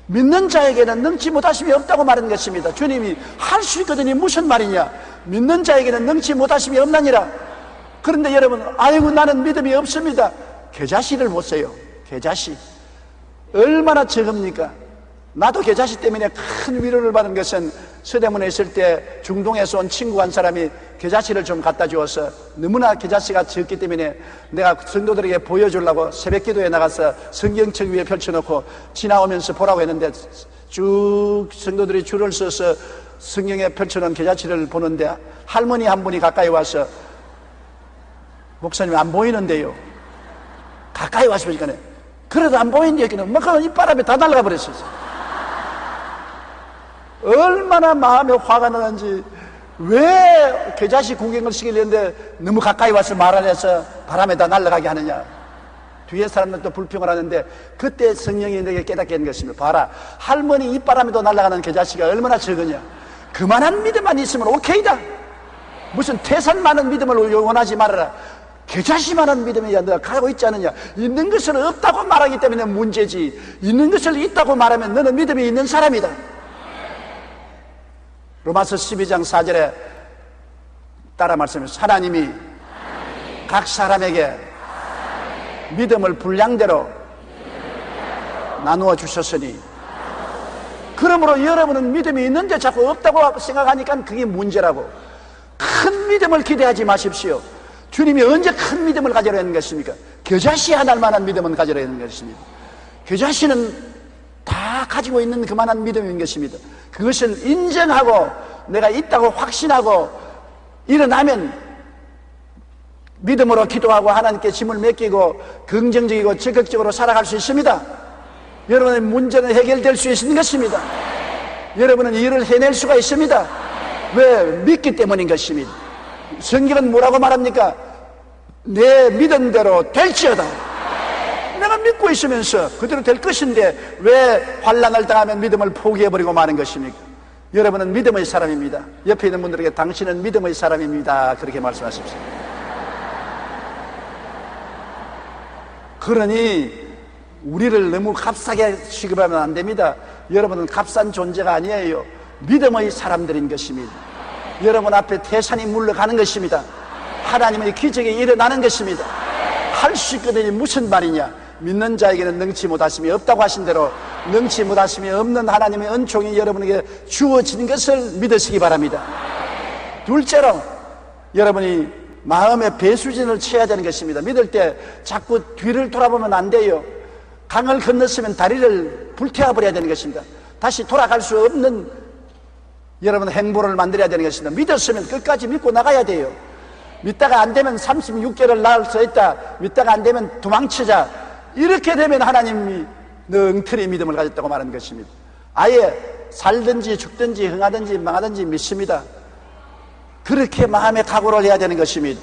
믿는 자에게는 능치 못하심이 없다고 말한 것입니다. 주님이 할 수 있거든요. 무슨 말이냐? 믿는 자에게는 능치 못하심이 없나니라. 그런데 여러분, 아이고 나는 믿음이 없습니다. 겨자씨를 보세요. 겨자씨 얼마나 적습니까? 나도 겨자씨 때문에 큰 위로를 받은 것은 서대문에 있을 때 중동에서 온 친구 한 사람이 겨자씨를 좀 갖다 주어서 너무나 겨자씨가 적기 때문에 내가 성도들에게 보여주려고 새벽기도에 나가서 성경책 위에 펼쳐놓고 지나오면서 보라고 했는데 쭉 성도들이 줄을 서서 성경에 펼쳐놓은 겨자씨를 보는데 할머니 한 분이 가까이 와서 목사님 안 보이는데요. 가까이 와서 보니까 그래도 안 보이는데 여기는 막 이 바람에 다 날아가 버렸어요. 얼마나 마음에 화가 나는지. 왜 겨자씨 구경을 시키려는데 너무 가까이 와서 말 안 해서 바람에 다 날아가게 하느냐. 뒤에 사람들도 불평을 하는데 그때 성령이 내게 깨닫게 한 것입니다. 봐라, 할머니 입바람에도 날아가는 겨자씨가 얼마나 적으냐. 그만한 믿음만 있으면 오케이다. 무슨 태산 많은 믿음을 원하지 말아라. 겨자씨만한 믿음이 너가 가지고 있지 않느냐. 있는 것을 없다고 말하기 때문에 문제지, 있는 것을 있다고 말하면 너는 믿음이 있는 사람이다. 로마서 12장 4절에 따라 말씀해서 하나님이 각 사람에게 믿음을 분량대로 나누어 주셨으니, 그러므로 여러분은 믿음이 있는데 자꾸 없다고 생각하니까 그게 문제라고. 큰 믿음을 기대하지 마십시오. 주님이 언제 큰 믿음을 가지려 했는 것입니까? 겨자씨 하나만한 믿음은 가지려 했는 것입니다. 겨자씨는 다 가지고 있는 그만한 믿음인 것입니다. 그것을 인정하고 내가 있다고 확신하고 일어나면 믿음으로 기도하고 하나님께 짐을 맡기고 긍정적이고 적극적으로 살아갈 수 있습니다. 여러분의 문제는 해결될 수 있는 것입니다. 여러분은 일을 해낼 수가 있습니다. 왜? 믿기 때문인 것입니다. 성경은 뭐라고 말합니까? 내 믿음대로 될지어다. 내가 믿고 있으면서 그대로 될 것인데 왜 환난을 당하면 믿음을 포기해버리고 마는 것입니까? 여러분은 믿음의 사람입니다. 옆에 있는 분들에게 당신은 믿음의 사람입니다. 그렇게 말씀하십시오. 그러니 우리를 너무 값싸게 취급하면 안 됩니다. 여러분은 값싼 존재가 아니에요. 믿음의 사람들인 것입니다. 여러분 앞에 태산이 물러가는 것입니다. 하나님의 기적이 일어나는 것입니다. 할 수 있거든요. 무슨 말이냐? 믿는 자에게는 능치 못하심이 없다고 하신 대로 능치 못하심이 없는 하나님의 은총이 여러분에게 주어진 것을 믿으시기 바랍니다. 둘째로 여러분이 마음의 배수진을 쳐야 되는 것입니다. 믿을 때 자꾸 뒤를 돌아보면 안 돼요. 강을 건넜으면 다리를 불태워버려야 되는 것입니다. 다시 돌아갈 수 없는 여러분 행보를 만들어야 되는 것입니다. 믿었으면 끝까지 믿고 나가야 돼요. 믿다가 안 되면 36개를 나을 수 있다. 믿다가 안 되면 도망치자. 이렇게 되면 하나님이 너 엉터리 믿음을 가졌다고 말하는 것입니다. 아예 살든지 죽든지 흥하든지 망하든지 믿습니다. 그렇게 마음의 각오를 해야 되는 것입니다.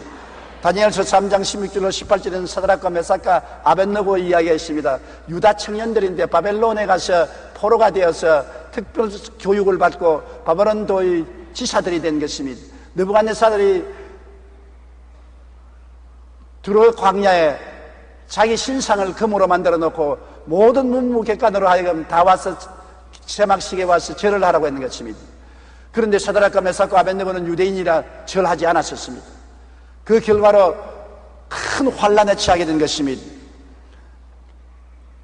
다니엘서 3장 16절로 18절에는 사드락과 메삭과 아벳느고 이야기했습니다. 유다 청년들인데 바벨론에 가서 포로가 되어서 특별 교육을 받고 바벨론도의 지사들이 된 것입니다. 느부갓네살이 두로 광야에 자기 신상을 금으로 만들어 놓고 모든 문무객관으로 하여금 다 와서 세막식에 와서 절을 하라고 했는 것입니다. 그런데 사드락과 메삭과 아벳느고는 유대인이라 절하지 않았었습니다. 그 결과로 큰 환난에 처하게 된 것입니다.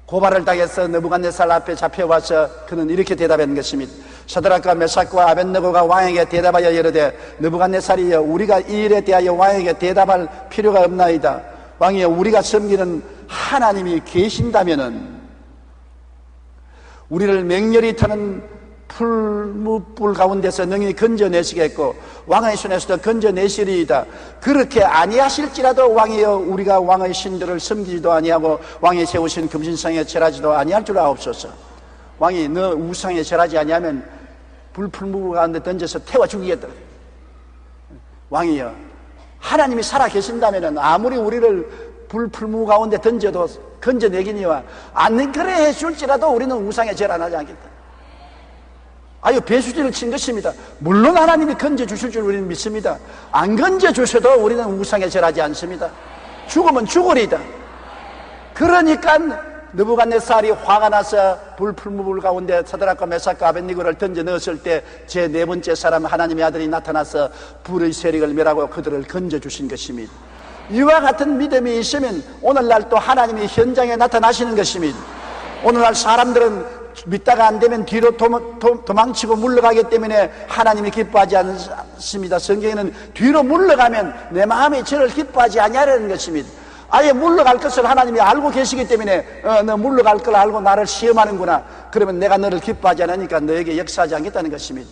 고발을 당해서 느부갓네살 앞에 잡혀와서 그는 이렇게 대답한 것입니다. 사드락과 메삭과 아벳느고가 왕에게 대답하여 이르되 느부갓네살이여 우리가 이 일에 대하여 왕에게 대답할 필요가 없나이다. 왕이여 우리가 섬기는 하나님이 계신다면은 우리를 맹렬히 타는 풀무불 가운데서 능히 건져내시겠고 왕의 손에서도 건져내시리이다. 그렇게 아니하실지라도 왕이여 우리가 왕의 신들을 섬기지도 아니하고 왕이 세우신 금신상에 절하지도 아니할 줄 아옵소서. 왕이 너 우상에 절하지 아니하면 불풀무불 가운데 던져서 태워 죽이겠다. 왕이여 하나님이 살아 계신다면 아무리 우리를 불풀무 가운데 던져도 건져내기니와 안 그래 해줄지라도 우리는 우상에 절 안 하지 않겠다. 아유, 배수진을 친 것입니다. 물론 하나님이 건져주실 줄 우리는 믿습니다. 안 건져주셔도 우리는 우상에 절하지 않습니다. 죽으면 죽으리다. 그러니까 느부갓네살이 화가 나서 불풀무불 가운데 사드락과 메삭과 아벳니고를 던져 넣었을 때 제 네 번째 사람 하나님의 아들이 나타나서 불의 세력을 멸하고 그들을 건져주신 것입니다. 이와 같은 믿음이 있으면 오늘날 또 하나님이 현장에 나타나시는 것입니다. 오늘날 사람들은 믿다가 안 되면 뒤로 도망치고 물러가기 때문에 하나님이 기뻐하지 않습니다. 성경에는 뒤로 물러가면 내 마음이 저를 기뻐하지 아니하려는 것입니다. 아예 물러갈 것을 하나님이 알고 계시기 때문에 너 물러갈 걸 알고 나를 시험하는구나. 그러면 내가 너를 기뻐하지 않으니까 너에게 역사하지 않겠다는 것입니다.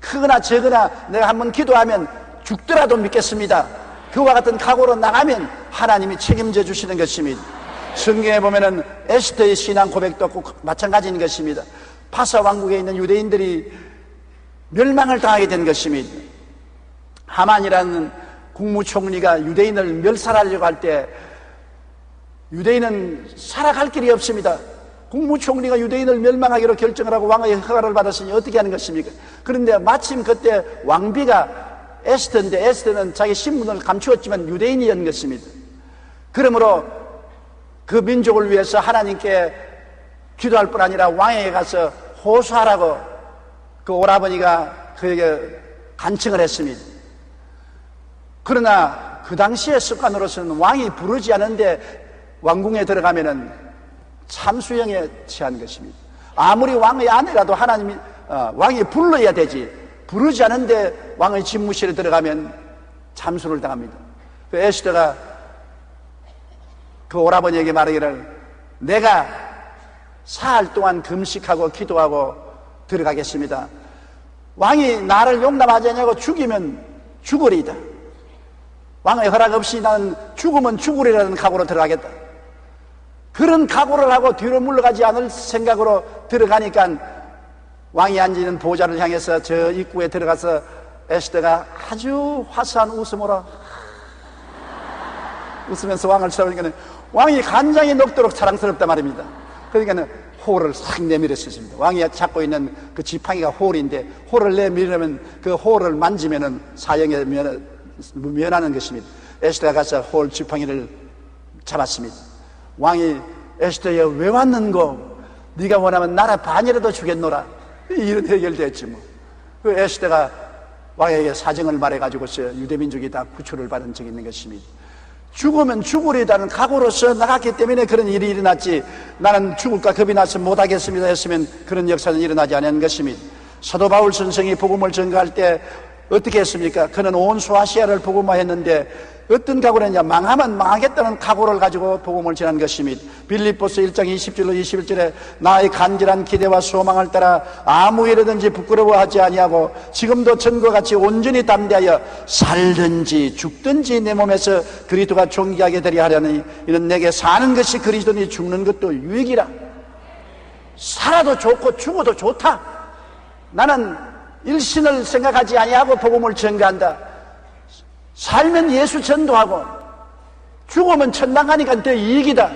크거나 적거나 내가 한번 기도하면 죽더라도 믿겠습니다. 그와 같은 각오로 나가면 하나님이 책임져 주시는 것입니다. 성경에 보면은 에스더의 신앙 고백도 마찬가지인 것입니다. 파사 왕국에 있는 유대인들이 멸망을 당하게 된 것입니다. 하만이라는 국무총리가 유대인을 멸살하려고 할 때 유대인은 살아갈 길이 없습니다. 국무총리가 유대인을 멸망하기로 결정을 하고 왕의 허가를 받았으니 어떻게 하는 것입니까? 그런데 마침 그때 왕비가 에스더인데 에스더는 자기 신분을 감추었지만 유대인이었는 것입니다. 그러므로 그 민족을 위해서 하나님께 기도할 뿐 아니라 왕에게 가서 호소하라고 그 오라버니가 그에게 간청을 했습니다. 그러나 그 당시의 습관으로서는 왕이 부르지 않은데 왕궁에 들어가면은 참수형에 처한 것입니다. 아무리 왕의 아내라도 왕이 불러야 되지, 부르지 않은데 왕의 집무실에 들어가면 참수를 당합니다. 그 에스더가 그 오라버니에게 말하기를 내가 사흘 동안 금식하고 기도하고 들어가겠습니다. 왕이 나를 용납하지 않냐고 죽이면 죽으리이다. 왕의 허락 없이 나는 죽으면 죽으리라는 각오로 들어가겠다. 그런 각오를 하고 뒤로 물러가지 않을 생각으로 들어가니까 왕이 앉아있는 보좌를 향해서 저 입구에 들어가서 에스더가 아주 화사한 웃음으로 웃으면서 왕을 쳐다보니까 왕이 간장이 녹도록 사랑스럽단 말입니다. 그러니까 홀을 싹 내밀었습니다. 왕이 잡고 있는 그 지팡이가 홀인데 홀을 내밀으면 그 홀을 만지면은 사형에 면하는 것입니다. 에스더가 가서 홀 지팡이를 잡았습니다. 왕이 에스더야 왜 왔는고? 네가 원하면 나라 반이라도 주겠노라. 이런 해결됐지 뭐. 그 에스더가 왕에게 사정을 말해가지고서 유대민족이 다 구출을 받은 적이 있는 것입니다. 죽으면 죽으리다는 각오로서 나갔기 때문에 그런 일이 일어났지, 나는 죽을까 겁이 나서 못하겠습니다 했으면 그런 역사는 일어나지 않은 것입니다. 사도 바울 선생이 복음을 전가할 때 어떻게 했습니까? 그는 온 소아시아를 복음화했는데 어떤 각오를 했냐? 망하면 망하겠다는 각오를 가지고 복음을 전한 것입니다. 빌립보서 1장 20절로 21절에 나의 간절한 기대와 소망을 따라 아무 일이든지 부끄러워하지 아니하고 지금도 전과 같이 온전히 담대하여 살든지 죽든지 내 몸에서 그리스도가 존귀하게 되려 하려니 이는 내게 사는 것이 그리스도니 죽는 것도 유익이라. 살아도 좋고 죽어도 좋다. 나는 일신을 생각하지 아니하고 복음을 전가한다. 살면 예수 전도하고 죽으면 천당 가니까 더 이익이다.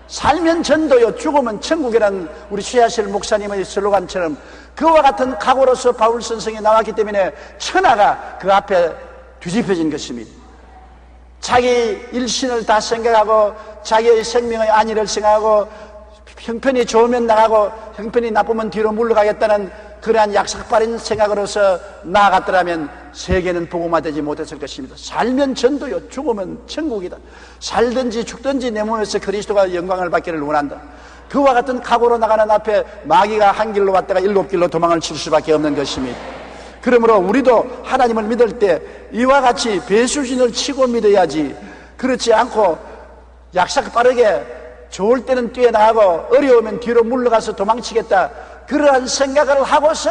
살면 전도요, 죽으면 천국이라는 우리 최하실 목사님의 슬로건처럼 그와 같은 각오로서 바울 선생이 나왔기 때문에 천하가 그 앞에 뒤집혀진 것입니다. 자기 일신을 다 생각하고 자기의 생명의 안위를 생각하고 형편이 좋으면 나가고 형편이 나쁘면 뒤로 물러가겠다는 그러한 약삭빠른 생각으로서 나아갔더라면 세계는 복음화되지 못했을 것입니다. 살면 전도요, 죽으면 천국이다. 살든지 죽든지 내 몸에서 그리스도가 영광을 받기를 원한다. 그와 같은 각오로 나가는 앞에 마귀가 한 길로 왔다가 7길로 도망을 칠 수밖에 없는 것입니다. 그러므로 우리도 하나님을 믿을 때 이와 같이 배수진을 치고 믿어야지, 그렇지 않고 약삭빠르게 좋을 때는 뛰어나가고 어려우면 뒤로 물러가서 도망치겠다, 그러한 생각을 하고서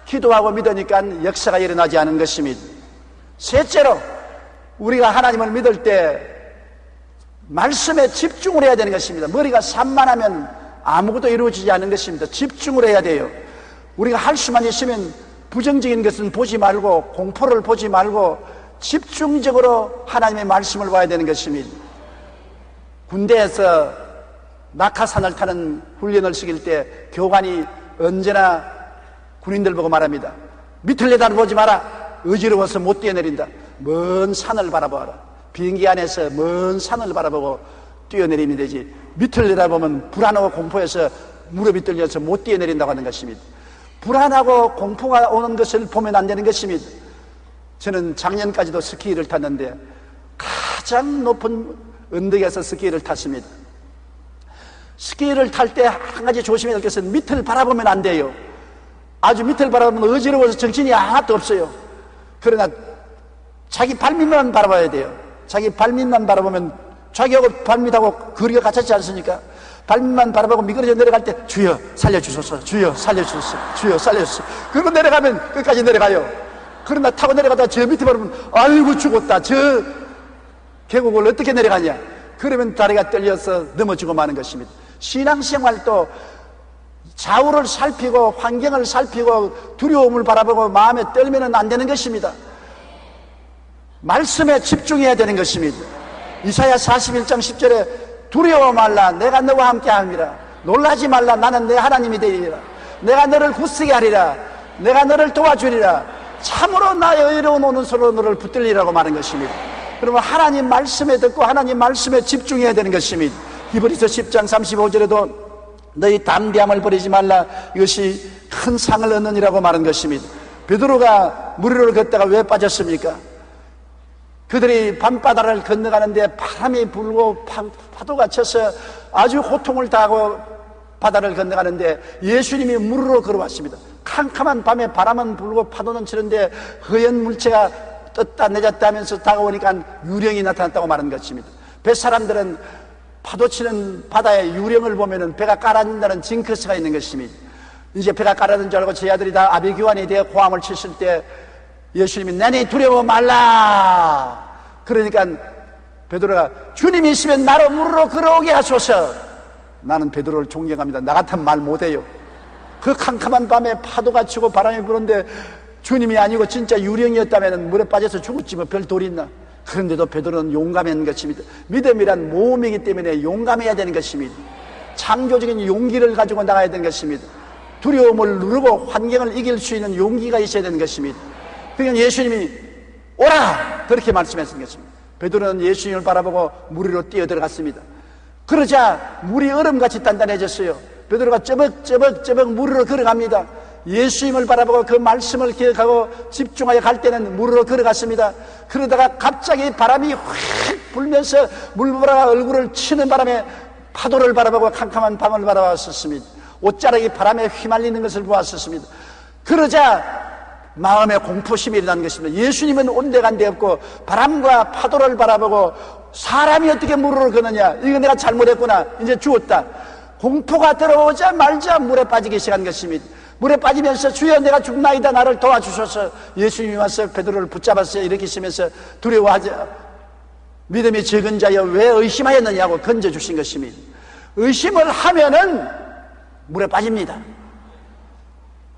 기도하고 믿으니까 역사가 일어나지 않은 것입니다. 셋째로, 우리가 하나님을 믿을 때 말씀에 집중을 해야 되는 것입니다. 머리가 산만하면 아무것도 이루어지지 않는 것입니다. 집중을 해야 돼요. 우리가 할 수만 있으면 부정적인 것은 보지 말고 공포를 보지 말고 집중적으로 하나님의 말씀을 봐야 되는 것입니다. 군대에서 낙하산을 타는 훈련을 시킬 때 교관이 언제나 군인들 보고 말합니다. 밑을 내다보지 마라. 어지러워서 못 뛰어내린다. 먼 산을 바라보아라. 비행기 안에서 먼 산을 바라보고 뛰어내리면 되지, 밑을 내다보면 불안하고 공포해서 무릎이 떨려서 못 뛰어내린다고 하는 것입니다. 불안하고 공포가 오는 것을 보면 안 되는 것입니다. 저는 작년까지도 스키를 탔는데 가장 높은 언덕에서 스키를 탔습니다. 스키를 탈 때 한 가지 조심해야 될 것은 밑을 바라보면 안 돼요. 아주 밑을 바라보면 어지러워서 정신이 하나도 없어요. 그러나 자기 발밑만 바라봐야 돼요. 자기 발밑만 바라보면 자기하고 발밑하고 거리가 같지 않습니까? 발밑만 바라보고 미끄러져 내려갈 때 주여 살려주소서, 주여 살려주소서, 주여 살려주소서. 그러고 내려가면 끝까지 내려가요. 그러나 타고 내려가다 저 밑에 바라보면 아이고 죽었다. 저 계곡을 어떻게 내려가냐? 그러면 다리가 떨려서 넘어지고 마는 것입니다. 신앙생활도 좌우를 살피고 환경을 살피고 두려움을 바라보고 마음에 떨면 안 되는 것입니다. 말씀에 집중해야 되는 것입니다. 이사야 41장 10절에 두려워 말라, 내가 너와 함께 함이라. 놀라지 말라, 나는 내 하나님이 되리라. 내가 너를 굳세게 하리라. 내가 너를 도와주리라. 참으로 나의 의로운 오른손으로 너를 붙들리라고 말한 것입니다. 그러면 하나님 말씀에 듣고 하나님 말씀에 집중해야 되는 것입니다. 히브리서 10장 35절에도 너희 담대함을 버리지 말라, 이것이 큰 상을 얻느니라고 말한 것입니다. 베드로가 물 위를 걷다가 왜 빠졌습니까? 그들이 밤바다를 건너가는데 바람이 불고 파도가 쳐서 아주 고통을 당하고 바다를 건너가는데 예수님이 물으로 걸어왔습니다. 캄캄한 밤에 바람은 불고 파도는 치는데 허연 물체가 떴다 내렸다 하면서 다가오니까 유령이 나타났다고 말하는 것입니다. 뱃사람들은 파도 치는 바다의 유령을 보면은 배가 가라앉는다는 징크스가 있는 것입니다. 이제 배가 가라앉는 줄 알고 제 아들이 다 아비규환이 되어 고함을 쳤을 때 예수님이 내니 두려워 말라. 그러니까 베드로가 주님이 있으면 나로 물으로 걸어오게 하소서. 나는 베드로를 존경합니다. 나 같으면 말 못해요. 그 캄캄한 밤에 파도가 치고 바람이 부는데 주님이 아니고 진짜 유령이었다면 물에 빠져서 죽었지 뭐 별 돌이 있나. 그런데도 베드로는 용감한 것입니다. 믿음이란 모험이기 때문에 용감해야 되는 것입니다. 창조적인 용기를 가지고 나가야 되는 것입니다. 두려움을 누르고 환경을 이길 수 있는 용기가 있어야 되는 것입니다. 그러니까 예수님이 오라! 그렇게 말씀하신 것입니다. 베드로는 예수님을 바라보고 물 위로 뛰어들어갔습니다. 그러자 물이 얼음같이 단단해졌어요. 베드로가 쩌벅쩌벅 물 위로 걸어갑니다. 예수님을 바라보고 그 말씀을 기억하고 집중하여 갈 때는 물으로 걸어갔습니다. 그러다가 갑자기 바람이 확 불면서 물보라가 얼굴을 치는 바람에 파도를 바라보고 캄캄한 밤을 바라봤었습니다. 옷자락이 바람에 휘말리는 것을 보았었습니다. 그러자 마음에 공포심이 일어난 것입니다. 예수님은 온데간데 없고 바람과 파도를 바라보고 사람이 어떻게 물을 거느냐, 이거 내가 잘못했구나, 이제 죽었다. 공포가 들어오자 말자 물에 빠지기 시작한 것입니다. 물에 빠지면서 주여 내가 죽나이다, 나를 도와주셔서 예수님이 와서 베드로를 붙잡았어요. 일으키시면서 두려워하지 믿음이 적은 자여 왜 의심하였느냐고 건져주신 것입니다. 의심을 하면은 물에 빠집니다.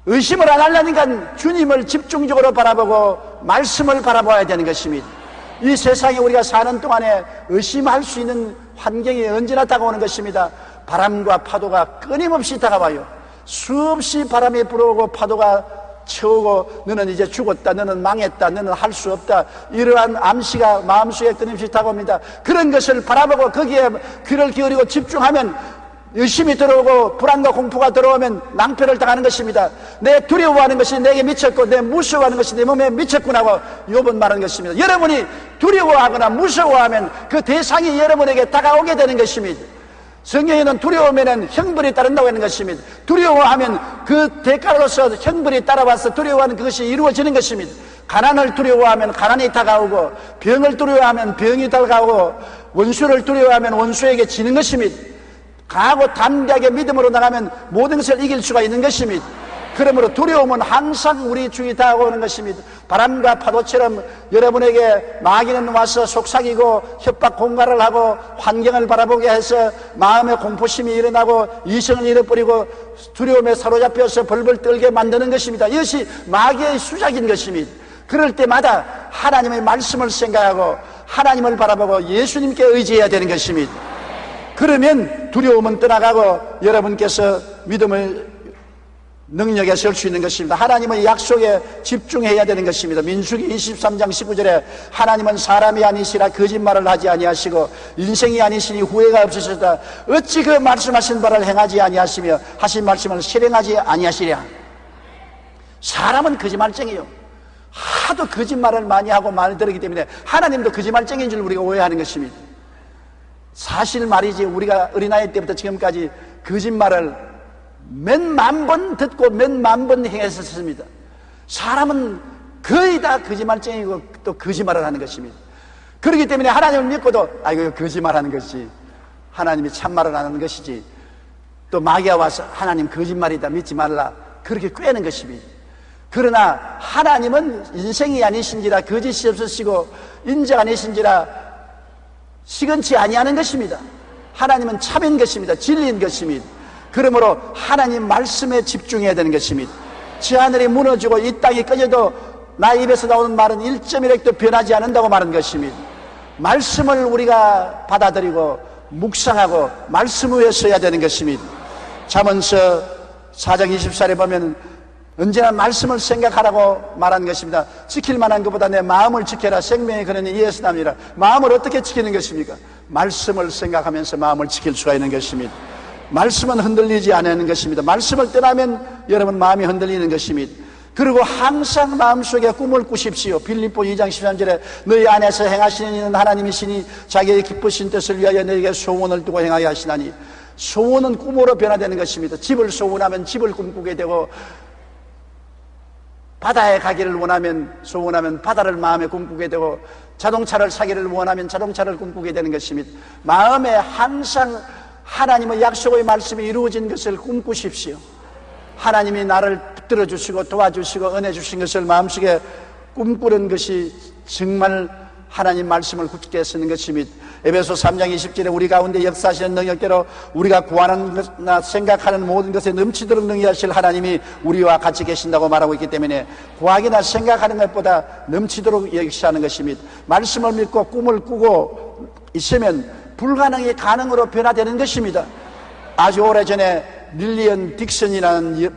의심을 안 하려니까 주님을 집중적으로 바라보고 말씀을 바라봐야 되는 것입니다. 이 세상에 우리가 사는 동안에 의심할 수 있는 환경이 언제나 다가오는 것입니다. 바람과 파도가 끊임없이 다가와요. 수없이 바람이 불어오고 파도가 채우고 너는 이제 죽었다, 너는 망했다, 너는 할 수 없다, 이러한 암시가 마음속에 끊임없이 다가옵니다. 그런 것을 바라보고 거기에 귀를 기울이고 집중하면 의심이 들어오고 불안과 공포가 들어오면 낭패를 당하는 것입니다. 내 두려워하는 것이 내게 미쳤고 내 무서워하는 것이 내 몸에 미쳤구나 하고 욥은 말하는 것입니다. 여러분이 두려워하거나 무서워하면 그 대상이 여러분에게 다가오게 되는 것입니다. 성경에는 두려우면 형벌이 따른다고 하는 것입니다. 두려워하면 그 대가로서 형벌이 따라와서 두려워하는 그것이 이루어지는 것입니다. 가난을 두려워하면 가난이 다가오고, 병을 두려워하면 병이 다가오고, 원수를 두려워하면 원수에게 지는 것입니다. 강하고 담대하게 믿음으로 나가면 모든 것을 이길 수가 있는 것입니다. 그러므로 두려움은 항상 우리 주위에 다가오는 것입니다. 바람과 파도처럼 여러분에게 마귀는 와서 속삭이고 협박 공갈을 하고 환경을 바라보게 해서 마음의 공포심이 일어나고 이성을 잃어버리고 두려움에 사로잡혀서 벌벌 떨게 만드는 것입니다. 이것이 마귀의 수작인 것입니다. 그럴 때마다 하나님의 말씀을 생각하고 하나님을 바라보고 예수님께 의지해야 되는 것입니다. 그러면 두려움은 떠나가고 여러분께서 믿음을 능력에 설 수 있는 것입니다. 하나님의 약속에 집중해야 되는 것입니다. 민수기 23장 19절에 하나님은 사람이 아니시라 거짓말을 하지 아니하시고 인생이 아니시니 후회가 없으시다. 어찌 그 말씀하신 바를 행하지 아니하시며 하신 말씀을 실행하지 아니하시랴. 사람은 거짓말쟁이요. 하도 거짓말을 많이 하고 많이 들었기 때문에 하나님도 거짓말쟁이인 줄 우리가 오해하는 것입니다. 사실 말이지 우리가 어린아이 때부터 지금까지 거짓말을 몇만 번 듣고 몇만 번 행했었습니다. 사람은 거의 다 거짓말쟁이고 또 거짓말을 하는 것입니다. 그렇기 때문에 하나님을 믿고도 이거 거짓말하는 것이지 하나님이 참말을 하는 것이지 또 마귀가 와서 하나님 거짓말이다 믿지 말라 그렇게 꾀는 것입니다. 그러나 하나님은 인생이 아니신지라 거짓이 없으시고 인자가 아니신지라 시건치 아니하는 것입니다. 하나님은 참인 것입니다. 진리인 것입니다. 그러므로 하나님 말씀에 집중해야 되는 것입니다. 저 하늘이 무너지고 이 땅이 꺼져도 나 입에서 나오는 말은 1.1핵도 변하지 않는다고 말한 것입니다. 말씀을 우리가 받아들이고 묵상하고 말씀 위에 서야 되는 것입니다. 잠언서 4장 24절에 보면 언제나 말씀을 생각하라고 말한 것입니다. 지킬 만한 것보다 내 마음을 지켜라. 생명의 근원이 이에서 납니다. 마음을 어떻게 지키는 것입니까? 말씀을 생각하면서 마음을 지킬 수가 있는 것입니다. 말씀은 흔들리지 않는 것입니다. 말씀을 떠나면 여러분 마음이 흔들리는 것입니다. 그리고 항상 마음속에 꿈을 꾸십시오. 빌립보 2장 13절에 너희 안에서 행하시는 이는 하나님이시니 자기의 기쁘신 뜻을 위하여 너희에게 소원을 두고 행하게 하시나니. 소원은 꿈으로 변화되는 것입니다. 집을 소원하면 집을 꿈꾸게 되고 바다에 가기를 소원하면 바다를 마음에 꿈꾸게 되고 자동차를 사기를 원하면 자동차를 꿈꾸게 되는 것입니다. 마음에 항상 하나님의 약속의 말씀이 이루어진 것을 꿈꾸십시오. 하나님이 나를 붙들어 주시고 도와주시고 은혜 주신 것을 마음속에 꿈꾸는 것이 정말 하나님 말씀을 굳게 쓰는 것입니다. 에베소 3장 20절에 우리 가운데 역사하시는 능력대로 우리가 구하는 것이나 생각하는 모든 것에 넘치도록 능히하실 하나님이 우리와 같이 계신다고 말하고 있기 때문에 구하기나 생각하는 것보다 넘치도록 역사하는 것입니다. 말씀을 믿고 꿈을 꾸고 있으면 불가능이 가능으로 변화되는 것입니다. 아주 오래전에 릴리언 딕슨이라는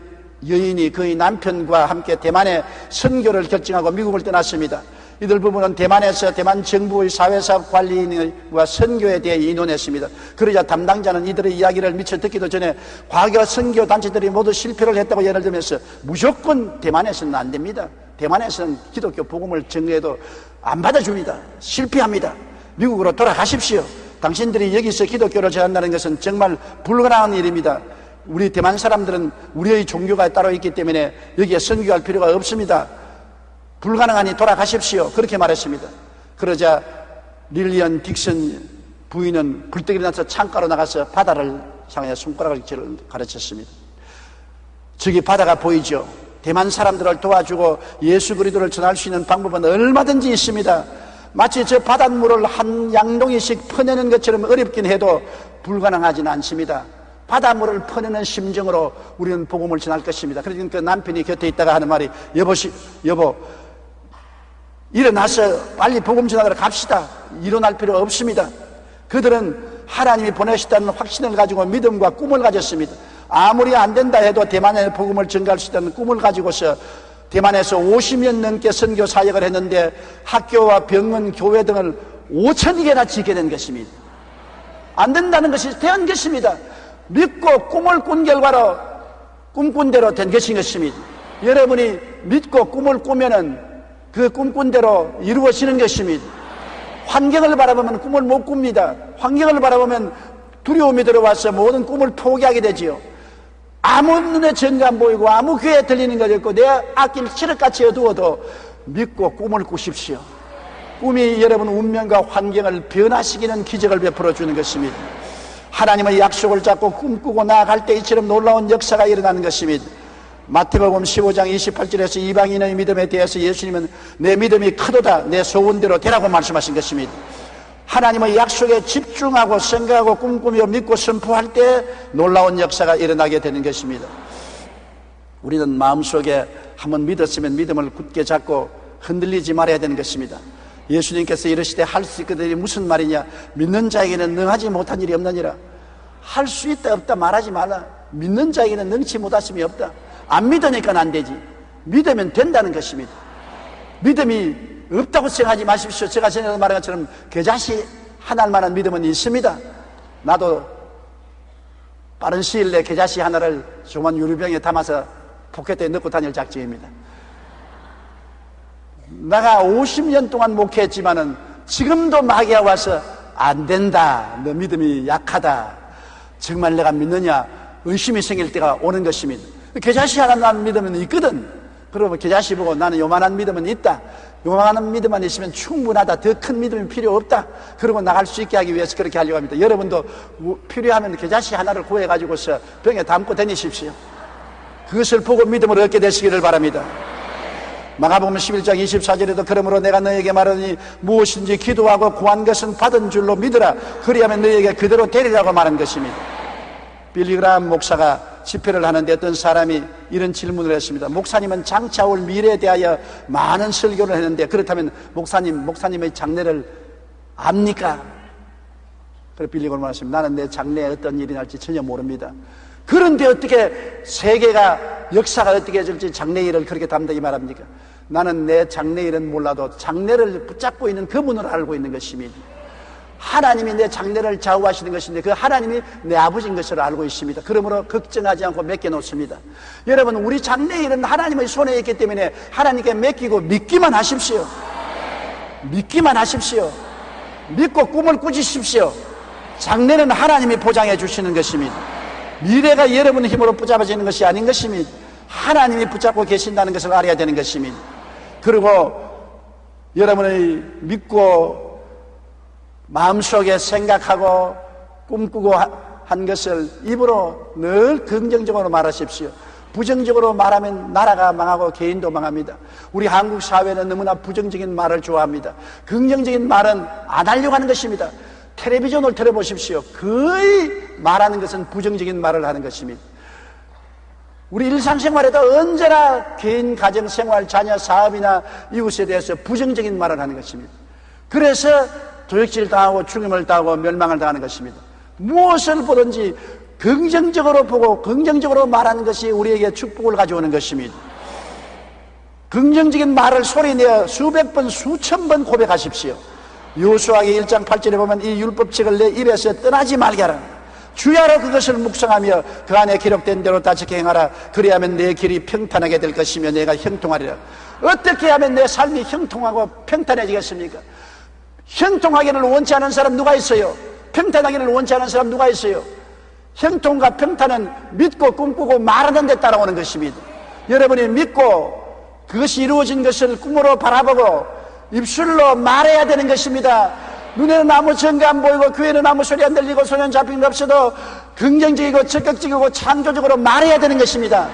여인이 그의 남편과 함께 대만에 선교를 결정하고 미국을 떠났습니다. 이들 부부는 대만에서 대만 정부의 사회사업 관리인과 선교에 대해 의논했습니다. 그러자 담당자는 이들의 이야기를 미처 듣기도 전에 과거 선교 단체들이 모두 실패를 했다고 예를 들면서 무조건 대만에서는 안 됩니다. 대만에서는 기독교 복음을 전해도 안 받아줍니다. 실패합니다. 미국으로 돌아가십시오. 당신들이 여기서 기독교를 전한다는 것은 정말 불가능한 일입니다. 우리 대만 사람들은 우리의 종교가 따로 있기 때문에 여기에 선교할 필요가 없습니다. 불가능하니 돌아가십시오. 그렇게 말했습니다. 그러자 릴리언 딕슨 부인은 굴뚝이 나서 창가로 나가서 바다를 향해 손가락을 가르쳤습니다. 저기 바다가 보이죠? 대만 사람들을 도와주고 예수 그리스도를 전할 수 있는 방법은 얼마든지 있습니다. 마치 저 바닷물을 한 양동이씩 퍼내는 것처럼 어렵긴 해도 불가능하지는 않습니다. 바닷물을 퍼내는 심정으로 우리는 복음을 전할 것입니다. 그러니까 그 남편이 곁에 있다가 하는 말이 여보 일어나서 빨리 복음 전하러 갑시다. 일어날 필요 없습니다. 그들은 하나님이 보내셨다는 확신을 가지고 믿음과 꿈을 가졌습니다. 아무리 안 된다 해도 대만에 복음을 전가할 수 있다는 꿈을 가지고서 대만에서 50년 넘게 선교 사역을 했는데 학교와 병원, 교회 등을 5,000개나 짓게 된 것입니다. 안 된다는 것이 된 것입니다. 믿고 꿈을 꾼 결과로 꿈꾼 대로 된 것인 것입니다. 여러분이 믿고 꿈을 꾸면은 그 꿈꾼 대로 이루어지는 것입니다. 환경을 바라보면 꿈을 못 꿉니다. 환경을 바라보면 두려움이 들어와서 모든 꿈을 포기하게 되지요. 아무 눈에 전가 안 보이고 아무 귀에 들리는 것이 없고 내 앞길 칠흑같이 어두워도 믿고 꿈을 꾸십시오. 꿈이 여러분 운명과 환경을 변화시키는 기적을 베풀어 주는 것입니다. 하나님의 약속을 잡고 꿈꾸고 나아갈 때 이처럼 놀라운 역사가 일어나는 것입니다. 마태복음 15장 28절에서 이방인의 믿음에 대해서 예수님은 내 믿음이 크도다 내 소원대로 되라고 말씀하신 것입니다. 하나님의 약속에 집중하고 생각하고 꿈꾸며 믿고 선포할 때 놀라운 역사가 일어나게 되는 것입니다. 우리는 마음속에 한번 믿었으면 믿음을 굳게 잡고 흔들리지 말아야 되는 것입니다. 예수님께서 이르시되 할 수 있거든이 무슨 말이냐? 믿는 자에게는 능하지 못한 일이 없느니라. 할 수 있다 없다 말하지 말라. 믿는 자에게는 능치 못하심이 없다. 안 믿으니까 안 되지. 믿으면 된다는 것입니다. 믿음이 없다고 생각하지 마십시오. 제가 전에 말한 것처럼 겨자씨 하나만한 믿음은 있습니다. 나도 빠른 시일 내에 겨자씨 하나를 조만 유리병에 담아서 포켓에 넣고 다닐 작정입니다. 내가 50년 동안 목회했지만은 지금도 마귀가 와서 안 된다, 너 믿음이 약하다, 정말 내가 믿느냐 의심이 생길 때가 오는 것입니다. 겨자씨 하나만 믿으면 있거든. 그러면 겨자씨 보고 나는 요만한 믿음은 있다, 요만한 믿음만 있으면 충분하다, 더 큰 믿음이 필요 없다, 그러고 나갈 수 있게 하기 위해서 그렇게 하려고 합니다. 여러분도 필요하면 겨자씨 하나를 구해가지고서 병에 담고 다니십시오. 그것을 보고 믿음을 얻게 되시기를 바랍니다. 마가복음 11장 24절에도 그러므로 내가 너에게 말하니 무엇인지 기도하고 구한 것은 받은 줄로 믿으라, 그리하면 너에게 그대로 되리라고 말한 것입니다. 빌리그람 목사가 집회를 하는데 어떤 사람이 이런 질문을 했습니다. 목사님은 장차 올 미래에 대하여 많은 설교를 했는데 그렇다면 목사님의 장래를 압니까? 그래서 빌리그람은 말했습니다. 나는 내 장래에 어떤 일이 날지 전혀 모릅니다. 그런데 어떻게 세계가 역사가 어떻게 될지 장래 일을 그렇게 담대히 말합니까? 나는 내 장래 일은 몰라도 장래를 붙잡고 있는 그분을 알고 있는 것입니다. 하나님이 내 장래를 좌우하시는 것인데 그 하나님이 내 아버지인 것을 알고 있습니다. 그러므로 걱정하지 않고 맡겨놓습니다. 여러분, 우리 장래 일은 하나님의 손에 있기 때문에 하나님께 맡기고 믿기만 하십시오. 믿기만 하십시오. 믿고 꿈을 꾸짖으십시오. 장래는 하나님이 보장해 주시는 것입니다. 미래가 여러분의 힘으로 붙잡아지는 것이 아닌 것입니다. 하나님이 붙잡고 계신다는 것을 알아야 되는 것입니다. 그리고 여러분의 믿고 마음속에 생각하고 꿈꾸고 한 것을 입으로 늘 긍정적으로 말하십시오. 부정적으로 말하면 나라가 망하고 개인도 망합니다. 우리 한국 사회는 너무나 부정적인 말을 좋아합니다. 긍정적인 말은 안 하려고 하는 것입니다. 텔레비전을 틀어보십시오. 거의 말하는 것은 부정적인 말을 하는 것입니다. 우리 일상생활에도 언제나 개인, 가정생활, 자녀, 사업이나 이웃에 대해서 부정적인 말을 하는 것입니다. 그래서 도적질 당하고 죽임을 당하고 멸망을 당하는 것입니다. 무엇을 보든지 긍정적으로 보고 긍정적으로 말하는 것이 우리에게 축복을 가져오는 것입니다. 긍정적인 말을 소리내어 수백 번, 수천 번 고백하십시오. 여호수아기 1장 8절에 보면 이 율법책을 내 입에서 떠나지 말게 하라. 주야로 그것을 묵상하며 그 안에 기록된 대로 다지게 행하라. 그리하면 내 길이 평탄하게 될 것이며 내가 형통하리라. 어떻게 하면 내 삶이 형통하고 평탄해지겠습니까? 형통하기를 원치 않은 사람 누가 있어요? 평탄하기를 원치 않은 사람 누가 있어요? 형통과 평탄은 믿고 꿈꾸고 말하는 데 따라오는 것입니다. 여러분이 믿고 그것이 이루어진 것을 꿈으로 바라보고 입술로 말해야 되는 것입니다. 눈에는 아무 증거 안 보이고 귀에는 아무 소리 안 들리고 손에는 잡힌 것 없어도 긍정적이고 적극적이고 창조적으로 말해야 되는 것입니다.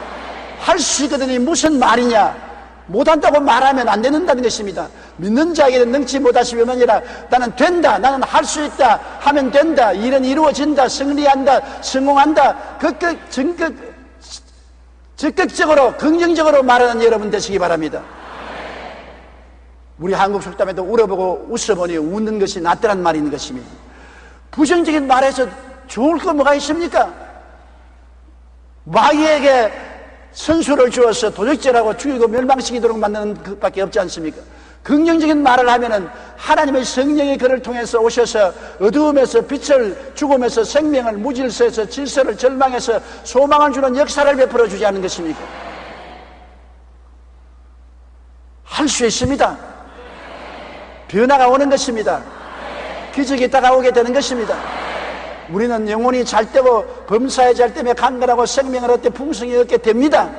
할 수 있거든요. 무슨 말이냐? 못한다고 말하면 안 된다는 것입니다. 믿는 자에게는 능치 못하시면 아니라 나는 된다, 나는 할 수 있다 하면 된다, 일은 이루어진다, 승리한다, 성공한다, 적극적으로 긍정적으로 말하는 여러분 되시기 바랍니다. 우리 한국 속담에도 울어보고 웃어보니 웃는 것이 낫더란 말이 있는 것입니다. 부정적인 말에서 좋을 거 뭐가 있습니까? 마귀에게 선수를 주어서 도적질하고 죽이고 멸망시키도록 만드는 것밖에 없지 않습니까? 긍정적인 말을 하면은 하나님의 성령이 그를 통해서 오셔서 어두움에서 빛을, 죽음에서 생명을, 무질서에서 질서를, 절망에서 소망을 주는 역사를 베풀어 주지 않는 것입니까? 할 수 있습니다. 변화가 오는 것입니다. 기적이 다가오게 되는 것입니다. 우리는 영혼이 잘 되고 범사에 잘 되며 강건하고 생명을 얻게 풍성히 얻게 됩니다.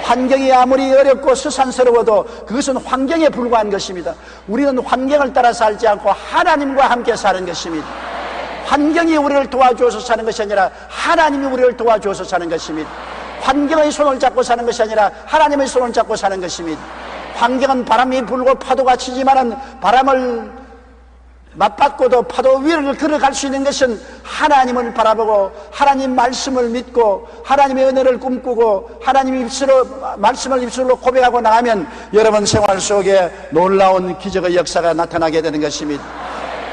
환경이 아무리 어렵고 스산스러워도 그것은 환경에 불과한 것입니다. 우리는 환경을 따라 살지 않고 하나님과 함께 사는 것입니다. 환경이 우리를 도와주어서 사는 것이 아니라 하나님이 우리를 도와주어서 사는 것입니다. 환경의 손을 잡고 사는 것이 아니라 하나님의 손을 잡고 사는 것입니다. 환경은 바람이 불고 파도가 치지만은 바람을 맞받고도 파도 위를 걸어갈 수 있는 것은 하나님을 바라보고 하나님 말씀을 믿고 하나님의 은혜를 꿈꾸고 하나님의 말씀을 입술로 고백하고 나가면 여러분 생활 속에 놀라운 기적의 역사가 나타나게 되는 것입니다.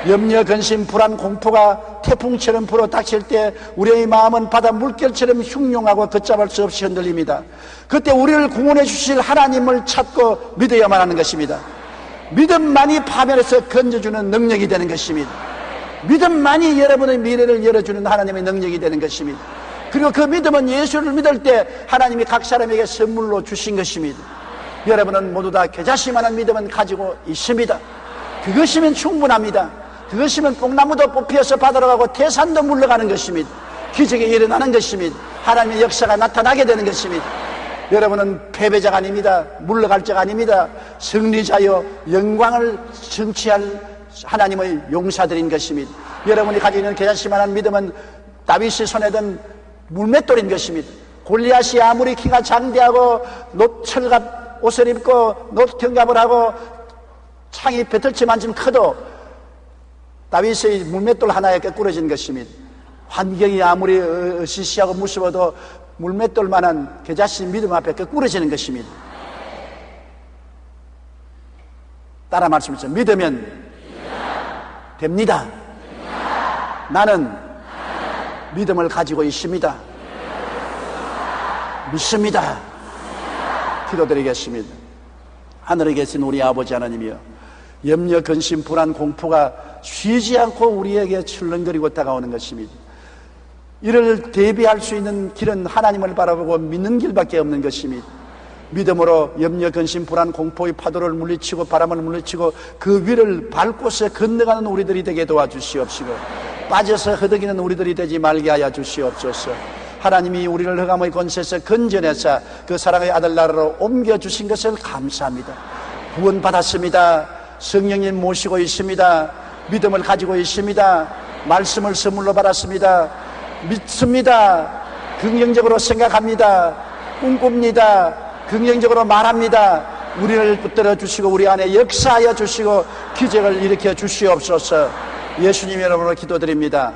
염려, 근심, 불안, 공포가 태풍처럼 불어닥칠 때 우리의 마음은 바다 물결처럼 흉흉하고 걷잡을 수 없이 흔들립니다. 그때 우리를 구원해 주실 하나님을 찾고 믿어야만 하는 것입니다. 믿음만이 파멸에서 건져주는 능력이 되는 것입니다. 믿음만이 여러분의 미래를 열어주는 하나님의 능력이 되는 것입니다. 그리고 그 믿음은 예수를 믿을 때 하나님이 각 사람에게 선물로 주신 것입니다. 여러분은 모두 다 겨자씨만한 믿음은 가지고 있습니다. 그것이면 충분합니다. 그것이면 뽕나무도 뽑혀서 바다로 가고 태산도 물러가는 것입니다. 기적이 일어나는 것입니다. 하나님의 역사가 나타나게 되는 것입니다. 여러분은 패배자가 아닙니다. 물러갈 자가 아닙니다. 승리자여 영광을 성취할 하나님의 용사들인 것입니다. 여러분이 가지고 있는 겨자씨만한 믿음은 다윗이 손에 든 물맷돌인 것입니다. 골리앗이 아무리 키가 장대하고 노철갑 옷을 입고 노경갑을 하고 창이 배틀치만큼 커도 다윗의 물맷돌 하나에 꿰꾸러진 것입니다. 환경이 아무리 으시시하고 무서워도 물맷돌만한 겨자씨 믿음 앞에 꿰꾸러지는 것입니다. 따라 말씀하세요. 믿으면 됩니다. 나는 믿음을 가지고 있습니다. 믿습니다. 기도드리겠습니다. 하늘에 계신 우리 아버지 하나님이여, 염려, 근심, 불안, 공포가 쉬지 않고 우리에게 출렁거리고 다가오는 것입니다. 이를 대비할 수 있는 길은 하나님을 바라보고 믿는 길밖에 없는 것입니다. 믿음으로 염려, 근심, 불안, 공포의 파도를 물리치고 바람을 물리치고 그 위를 밟고서 건너가는 우리들이 되게 도와주시옵시고, 빠져서 허덕이는 우리들이 되지 말게 하여 주시옵소서. 하나님이 우리를 흑암의 권세에서 건져내사 그 사랑의 아들 나라로 옮겨주신 것을 감사합니다. 구원받았습니다. 성령님 모시고 있습니다. 믿음을 가지고 있습니다. 말씀을 선물로 받았습니다. 믿습니다. 긍정적으로 생각합니다. 꿈꿉니다. 긍정적으로 말합니다. 우리를 붙들어 주시고 우리 안에 역사하여 주시고 기적을 일으켜 주시옵소서. 예수님 이름으로 기도드립니다.